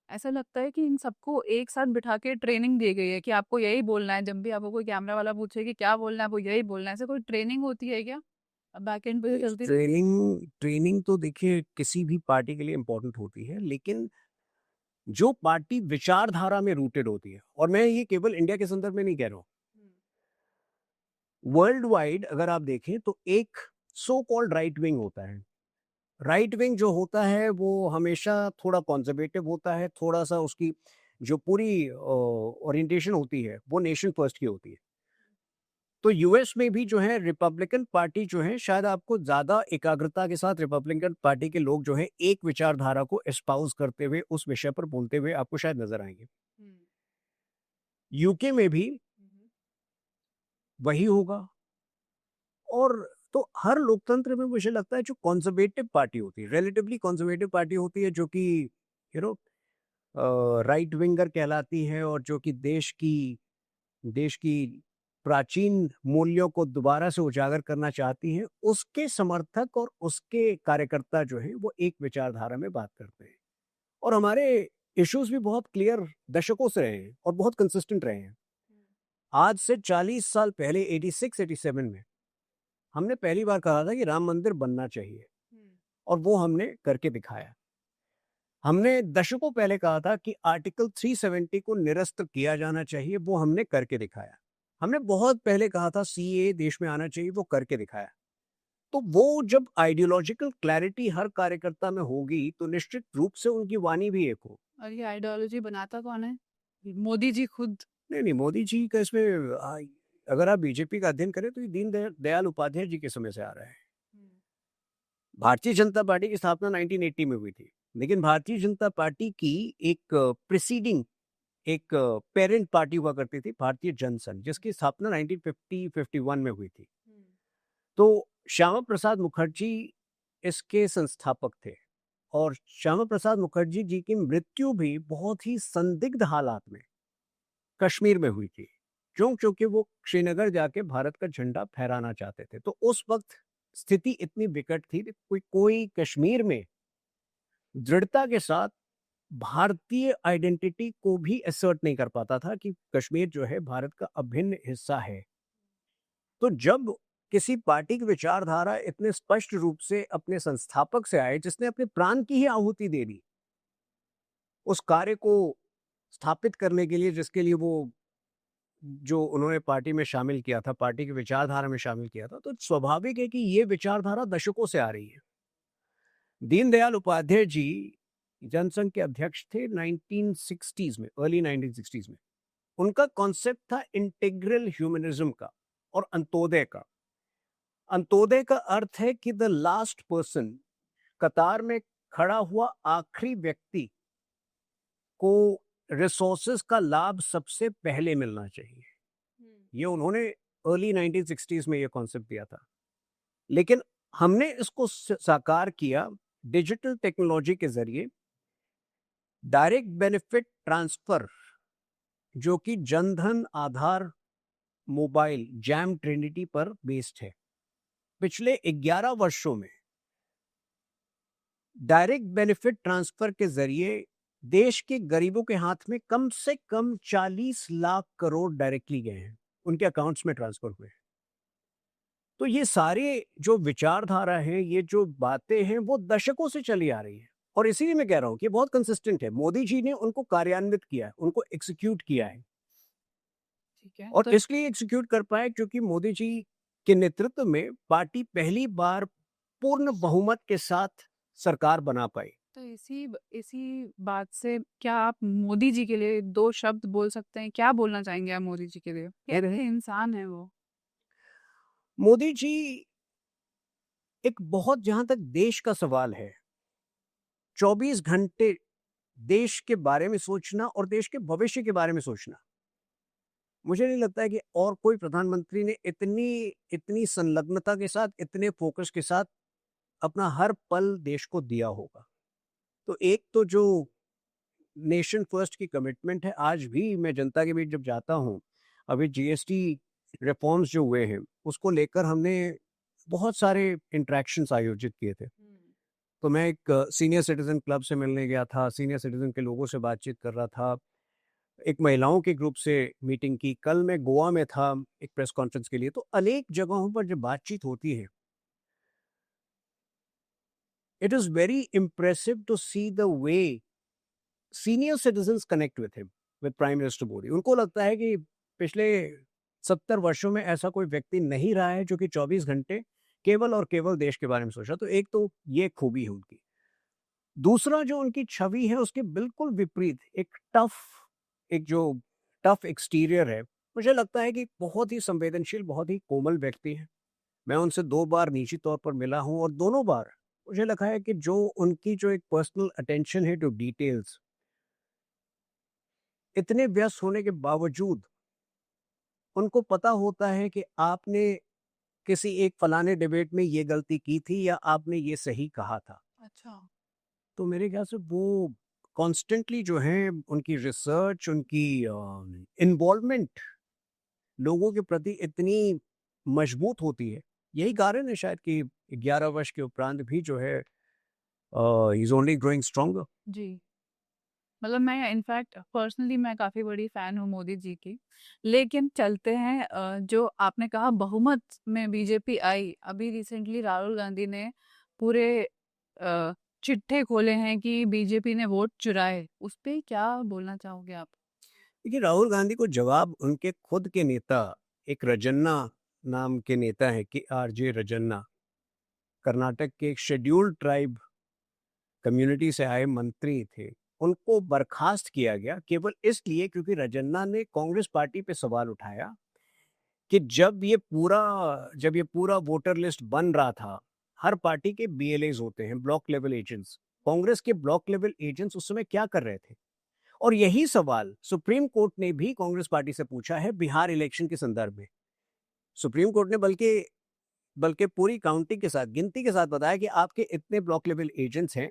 ऐसा लगता है कि इन सबको एक साथ बिठा के ट्रेनिंग दी गई है कि आपको यही बोलना है। जब भी आपको कोई कैमरा वाला पूछे कि क्या बोलना है, आपको यही बोलना है। ऐसे कोई ट्रेनिंग होती है क्या बैक एंड पे चलती? ट्रेनिंग ट्रेनिंग तो देखिए किसी भी पार्टी के लिए इम्पोर्टेंट होती है, लेकिन जो पार्टी विचारधारा में रूटेड होती है, और मैं ये केवल इंडिया के संदर्भ में नहीं कह रहा हूँ, वर्ल्ड वाइड अगर आप देखें तो एक सो कॉल्ड राइट विंग होता है। राइट विंग जो होता है वो हमेशा थोड़ा कंजर्वेटिव होता है, थोड़ा सा उसकी जो पूरी ओरिएंटेशन होती है वो नेशन फर्स्ट की होती है। तो यूएस में भी जो है रिपब्लिकन पार्टी जो है, शायद आपको ज्यादा एकाग्रता के साथ रिपब्लिकन पार्टी के लोग जो है एक विचारधारा को एस्पाउस करते हुए उस विषय पर बोलते हुए आपको शायद नजर आएंगे। यूके में भी वही होगा। और तो हर लोकतंत्र में मुझे लगता है जो कंजर्वेटिव पार्टी होती है, रिलेटिवली कंजर्वेटिव पार्टी होती है, जो कि यू नो राइट विंगर कहलाती है, और जो कि देश की प्राचीन मूल्यों को दोबारा से उजागर करना चाहती है, उसके समर्थक और उसके कार्यकर्ता जो हैं वो एक विचारधारा में बात करते हैं। और हमारे इश्यूज भी बहुत क्लियर दशकों से रहे हैं और बहुत कंसिस्टेंट रहे हैं। आज से 40 साल पहले 86-87 में हमने पहली बार कहा था कि राम मंदिर बनना चाहिए, और वो हमने करके दिखाया। हमने दशकों पहले कहा था कि आर्टिकल 370 को निरस्त किया जाना चाहिए, वो हमने करके दिखाया। हमने बहुत पहले कहा था सीए देश में आना चाहिए, वो करके दिखाया। तो वो जब आइडियोलॉजिकल क्लैरिटी हर कार्यकर्ता में होगी तो निश्चित रूप से उनकी वाणी भी एक हो। और ये आइडियोलॉजी बनाता कौन है? मोदी जी खुद? नहीं, मोदी जी का इसमें अगर आप बीजेपी का अध्ययन करें तो ये दयाल उपाध्याय जी के समय से आ रहा है। भारतीय जनता पार्टी की स्थापना 1980 में हुई थी, लेकिन भारतीय जनता पार्टी की एक प्रीसीडिंग एक पेरेंट पार्टी हुआ करती थी, भारतीय जनसंघ, जिसकी स्थापना 1950-51 में हुई थी। तो श्यामा प्रसाद मुखर्जी इसके संस्थापक थे और श्यामा प्रसाद मुखर्जी जी की मृत्यु भी बहुत ही संदिग्ध हालात में कश्मीर में हुई थी, क्योंकि वो श्रीनगर जाके भारत का झंडा फहराना चाहते थे। तो उस वक्त स्थिति इतनी विकट थी कि कोई कश्मीर में दृढ़ता के साथ भारतीय आइडेंटिटी को भी असर्ट नहीं कर पाता था कि कश्मीर जो है भारत का अभिन्न हिस्सा है। तो जब किसी पार्टी की विचारधारा इतने स्पष्ट रूप से अपने संस्थापक से आए, जिसने अपने प्राण की ही आहुति दे दी उस कार्य को स्थापित करने के लिए, जिसके लिए वो जो उन्होंने पार्टी में शामिल किया था, पार्टी की विचारधारा में शामिल किया था, तो स्वाभाविक है कि ये विचारधारा दशकों से आ रही है। दीनदयाल उपाध्याय जी जनसंघ के अध्यक्ष थे 1960s में, अर्ली 1960s में। उनका कॉन्सेप्ट था इंटीग्रल ह्यूमनिज्म का और अंत्योदय का। अंत्योदय का अर्थ है कि द लास्ट पर्सन, कतार में खड़ा हुआ आखिरी व्यक्ति को रिसोर्सेज का लाभ सबसे पहले मिलना चाहिए। ये उन्होंने अर्ली 1960s में ये कॉन्सेप्ट दिया था। लेकिन हमने इसको साकार किया डिजिटल टेक्नोलॉजी के जरिए, डायरेक्ट बेनिफिट ट्रांसफर, जो कि जनधन, आधार, मोबाइल, जैम ट्रिनिटी पर बेस्ड है। पिछले 11 वर्षों में डायरेक्ट बेनिफिट ट्रांसफर के जरिए देश के गरीबों के हाथ में कम से कम 40 लाख करोड़ डायरेक्टली गए हैं, उनके अकाउंट्स में ट्रांसफर हुए। तो ये सारे जो विचारधारा है, ये जो बातें हैं, वो दशकों से चली आ रही है और इसीलिए मैं कह रहा हूं कि बहुत कंसिस्टेंट है। मोदी जी ने उनको कार्यान्वित किया है, उनको एग्जीक्यूट किया है। ठीक है, और तो इसलिए एग्जीक्यूट कर पाए क्योंकि मोदी जी के नेतृत्व में पार्टी पहली बार पूर्ण बहुमत के साथ सरकार बना पाई। इसी बात से क्या आप मोदी जी के लिए 2 शब्द बोल सकते हैं? क्या बोलना चाहेंगे आप मोदी जी के लिए? कैसे इंसान है वो? मोदी जी एक बहुत, जहां तक देश का सवाल है, 24 घंटे देश के बारे में सोचना और देश के भविष्य के बारे में सोचना, मुझे नहीं लगता है कि और कोई प्रधानमंत्री ने इतनी इतनी संलग्नता के साथ, इतने फोकस के साथ अपना हर पल देश को दिया होगा। तो एक तो जो नेशन फर्स्ट की कमिटमेंट है, आज भी मैं जनता के बीच जब जाता हूँ, अभी जीएसटी रिफॉर्म्स जो हुए हैं उसको लेकर हमने बहुत सारे इंटरेक्शंस आयोजित किए थे। तो मैं एक सीनियर सिटीजन क्लब से मिलने गया था, सीनियर सिटीजन के लोगों से बातचीत कर रहा था, एक महिलाओं के ग्रुप से मीटिंग की, कल मैं गोवा में था एक प्रेस कॉन्फ्रेंस के लिए। तो अनेक जगहों पर जब बातचीत होती है, it is very impressive to see the way senior citizens connect with him, with prime minister Modi. उनको लगता है कि पिछले 70 वर्षों में ऐसा कोई व्यक्ति नहीं रहा है जो कि 24 घंटे केवल और केवल देश के बारे में सोचा। तो एक तो ये खूबी है उनकी। दूसरा, जो उनकी छवि है उसके बिल्कुल विपरीत एक जो टफ एक्सटीरियर है, मुझे लगता है कि बहुत ही संवेदनशील, बहुत ही कोमल व्यक्ति है। मैं उनसे 2 बार निजी तौर पर मिला हूं और दोनों बार मुझे लगा है कि जो उनकी जो एक पर्सनल अटेंशन है टू डिटेल्स, इतने व्यस्त होने के बावजूद उनको पता होता है कि आपने किसी एक फलाने डिबेट में ये गलती की थी या आपने ये सही कहा था। अच्छा। तो मेरे ख्याल से वो कॉन्स्टेंटली जो है उनकी रिसर्च, उनकी इन्वॉल्वमेंट लोगों के प्रति इतनी मजबूत होती है। यही कारण है शायद कि 11 वर्ष के उपरांत भी जो है इज ओनली ग्रोइंग स्ट्रॉन्गर। जी। मतलब मैं इनफैक्ट पर्सनली मैं काफ़ी बड़ी फ़ैन हूँ मोदी जी की। लेकिन चलते हैं जो आपने कहा बहुमत में बीजेपी आई, अभी रिसेंटली राहुल गांधी ने पूरे चिट्ठे खोले हैं कि बीजेपी ने वोट चुराए। उस पे क्या बोलना चाहोगे आप? देखिए, राहुल गांधी को जवाब उनके खुद के नेता, एक रजन्ना नाम के नेता है कि आरजे रजन्ना, कर्नाटक के एक शेड्यूल्ड ट्राइब कम्युनिटी से आए मंत्री थे, उनको बर्खास्त किया गया केवल इसलिए क्योंकि रजन्ना ने कांग्रेस पार्टी पे सवाल उठाया कि जब ये पूरा वोटर लिस्ट बन रहा था, हर पार्टी के बीएलएज होते हैं, ब्लॉक लेवल एजेंट्स। कांग्रेस के ब्लॉक लेवल एजेंट्स उस समय क्या कर रहे थे? और यही सवाल सुप्रीम कोर्ट ने भी कांग्रेस पार्टी से पूछा है बिहार इलेक्शन के संदर्भ में। सुप्रीम कोर्ट ने बल्कि बल्कि पूरी काउंटिंग के साथ, गिनती के साथ बताया कि आपके इतने ब्लॉक लेवल एजेंट्स हैं,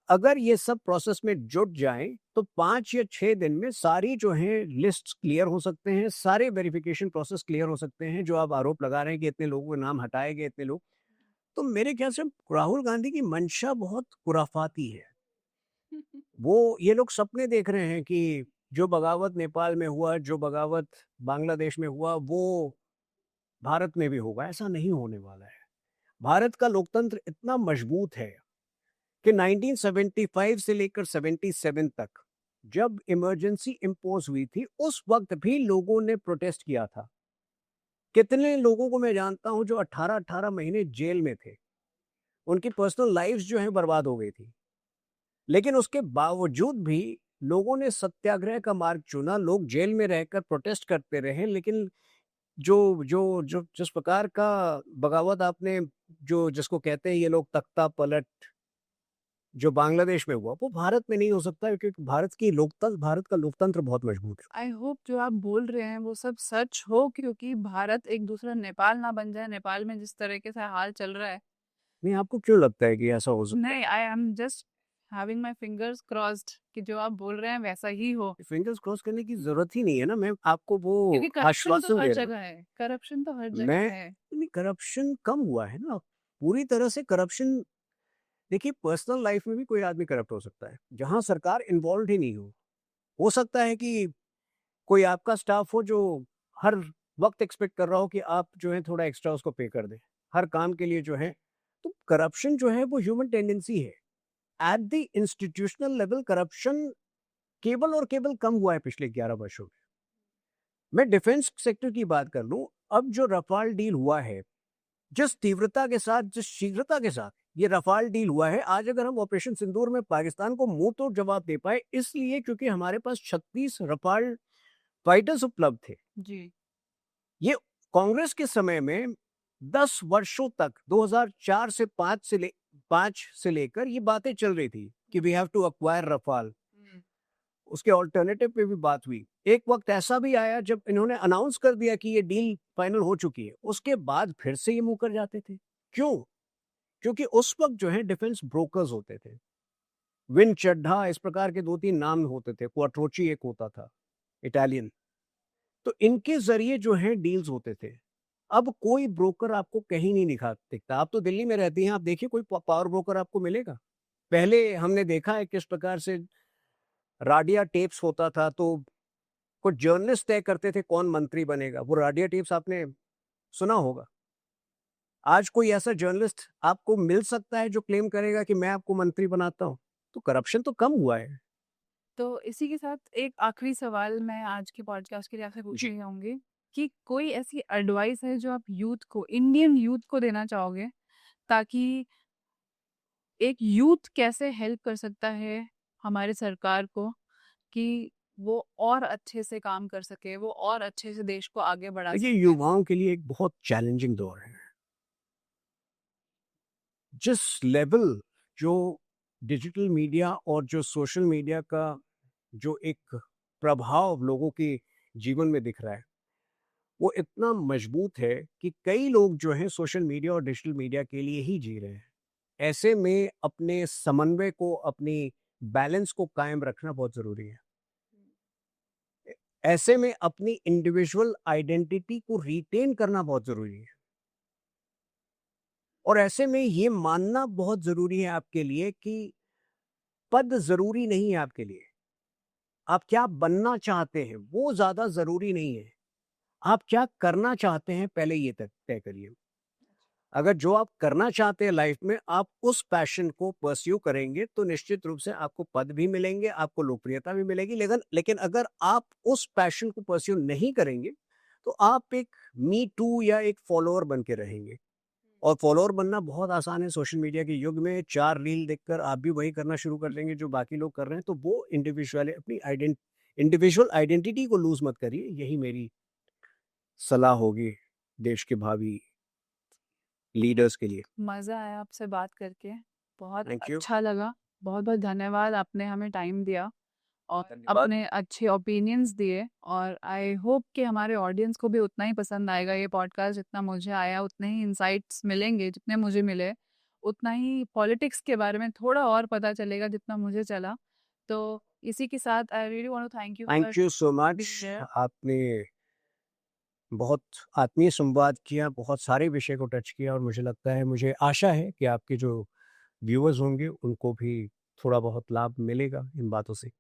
अगर ये सब प्रोसेस में जुट जाएं तो 5 या 6 दिन में सारी जो है लिस्ट क्लियर हो सकते हैं, सारे वेरिफिकेशन प्रोसेस क्लियर हो सकते हैं। जो आप आरोप लगा रहे हैं कि इतने लोगों के नाम हटाए गए, इतने लोग, तो मेरे ख्याल से राहुल गांधी की मंशा बहुत खुराफाती है। वो ये लोग सपने देख रहे हैं कि जो बगावत नेपाल में हुआ, जो बगावत बांग्लादेश में हुआ, वो भारत में भी होगा। ऐसा नहीं होने वाला है। भारत का लोकतंत्र इतना मजबूत है कि 1975 से लेकर 77 तक जब इमरजेंसी इम्पोज हुई थी, उस वक्त भी लोगों ने प्रोटेस्ट किया था। कितने लोगों को मैं जानता हूं जो 18-18 महीने जेल में थे, उनकी पर्सनल लाइफ्स जो है बर्बाद हो गई थी, लेकिन उसके बावजूद भी लोगों ने सत्याग्रह का मार्ग चुना। लोग जेल में रहकर प्रोटेस्ट करते रहे, लेकिन जो जो जो जिस प्रकार का बगावत आपने, जो जिसको कहते हैं ये लोग तख्ता पलट, जो बांग्लादेश में हुआ, वो भारत में नहीं हो सकता क्योंकि भारत का लोकतंत्र बहुत मजबूत है। आई होप जो आप बोल रहे हैं वो सब सच हो, क्योंकि भारत एक दूसरा नेपाल ना बन जाए। नेपाल में जिस तरीके से हाल चल रहा है, नहीं, आपको क्यों लगता है कि ऐसा हो सकता नहीं, I am just having my fingers crossed कि जो आप बोल रहे हैं वैसा ही हो, है? फिंगर्स क्रॉस करने की जरूरत ही नहीं है ना। मैं आपको वो क्योंकि करप्शन तो आश्वासन हर दे रहा जगह है, करप्शन तो हर हूँ। जगह है। नहीं, करप्शन कम हुआ है ना, पूरी तरह से करप्शन। देखिए, पर्सनल लाइफ में भी कोई आदमी करप्ट हो सकता है, जहां सरकार इन्वॉल्व ही नहीं हो सकता है कि कोई आपका स्टाफ हो जो हर वक्त एक्सपेक्ट कर रहा हो कि आप जो है थोड़ा एक्स्ट्रा उसको पे कर दें हर काम के लिए जो है। तो करप्शन जो है वो ह्यूमन टेंडेंसी है। At the institutional level corruption केवल और केवल कम हुआ है पिछले 11 वर्षों में। मैं डिफेंस सेक्टर की बात कर लूं, अब जो रफाल डील हुआ है, जिस तीव्रता के साथ, जिस शीघ्रता के साथ ये रफाल डील हुआ है, आज अगर हम ऑपरेशन सिंदूर में पाकिस्तान को मुंह तोड़ जवाब दे पाए, इसलिए क्योंकि हमारे पास 36 रफाल फाइटर्स उपलब्ध थे। जी, ये कांग्रेस के समय में 10 वर्षों तक 2004 से 5 से लेकर ये बातें चल रही थी कि we have to acquire Rafale. उसके ऑल्टरनेटिव पे भी बात हुई। एक वक्त ऐसा भी आया जब इन्होंने अनाउंस कर दिया कि ये डील फाइनल हो चुकी है, उसके बाद फिर से ये मुकर जाते थे। क्यों? क्योंकि उस वक्त जो है डिफेंस ब्रोकर्स होते थे, विन चड्ढा, इस प्रकार के 2-3 नाम होते थे, क्वाट्रोची एक होता था इटालियन, तो इनके जरिए जो है डील्स होते थे। अब कोई ब्रोकर आपको कहीं नहीं दिखता। आप तो दिल्ली में रहती हैं, आप देखिए कोई पावर ब्रोकर आपको मिलेगा? पहले हमने देखा है किस प्रकार से राडिया टेप्स होता था, तो कुछ जर्नलिस्ट तय करते थे कौन मंत्री बनेगा। वो राडिया टेप्स आपने सुना होगा। आज कोई ऐसा जर्नलिस्ट आपको मिल सकता है जो क्लेम करेगा कि मैं आपको मंत्री बनाता हूं? तो करप्शन तो कम हुआ है। तो इसी के साथ एक आखिरी सवाल मैं आज के पॉडकास्ट के लिए आपसे पूछना चाहूंगी कि कोई ऐसी एडवाइस है जो आप यूथ को, इंडियन यूथ को देना चाहोगे, ताकि एक यूथ कैसे हेल्प कर सकता है हमारे सरकार को कि वो और अच्छे से काम कर सके, वो और अच्छे से देश को आगे बढ़ा देखिए, सके। युवाओं के लिए एक बहुत चैलेंजिंग दौर है। जिस लेवल जो डिजिटल मीडिया और जो सोशल मीडिया का जो एक प्रभाव लोगों के जीवन में दिख रहा है, वो इतना मजबूत है कि कई लोग जो हैं सोशल मीडिया और डिजिटल मीडिया के लिए ही जी रहे हैं। ऐसे में अपने समन्वय को, अपनी बैलेंस को कायम रखना बहुत ज़रूरी है। ऐसे में अपनी इंडिविजुअल आइडेंटिटी को रिटेन करना बहुत ज़रूरी है। और ऐसे में ये मानना बहुत ज़रूरी है आपके लिए कि पद ज़रूरी नहीं है आपके लिए। आप क्या बनना चाहते हैं, वो ज़्यादा ज़रूरी नहीं है। आप क्या करना चाहते हैं, पहले ये तय करिए। अगर जो आप करना चाहते हैं लाइफ में, आप उस पैशन को परस्यू करेंगे, तो निश्चित रूप से आपको पद भी मिलेंगे, आपको लोकप्रियता भी मिलेगी। लेकिन अगर आप उस पैशन को परस्यू नहीं करेंगे, तो आप एक मी टू या एक फॉलोअर बन के रहेंगे। और फॉलोअर बनना बहुत आसान है सोशल मीडिया के युग में। 4 रील देखकर आप भी वही करना शुरू कर देंगे जो बाकी लोग कर रहे हैं, तो वो इंडिविजुअल आइडेंटिटी को लूज़ मत करिए, यही मेरी सलाह होगी देश के भावी लीडर्स के लिए। मज़ा आया आपसे बात करके, बहुत थैंक यू। अच्छा लगा। बहुत-बहुत धन्यवाद, आपने हमें टाइम दिया और धन्यवाद। अपने अच्छे ओपिनियंस दिए, और आई होप कि हमारे ऑडियंस को भी उतना ही पसंद आएगा ये पॉडकास्ट जितना मुझे आया। उतने ही इनसाइट्स मिलेंगे जितने मुझे मिले, उतना ही पॉलिटिक्स के बारे में थोड़ा और पता चलेगा जितना मुझे चला। तो इसी के साथ I really want to thank you thank for you so much. Being here. आपने बहुत आत्मीय संवाद किया, बहुत सारे विषय को टच किया और मुझे लगता है, मुझे आशा है कि आपके जो व्यूअर्स होंगे उनको भी थोड़ा बहुत लाभ मिलेगा इन बातों से।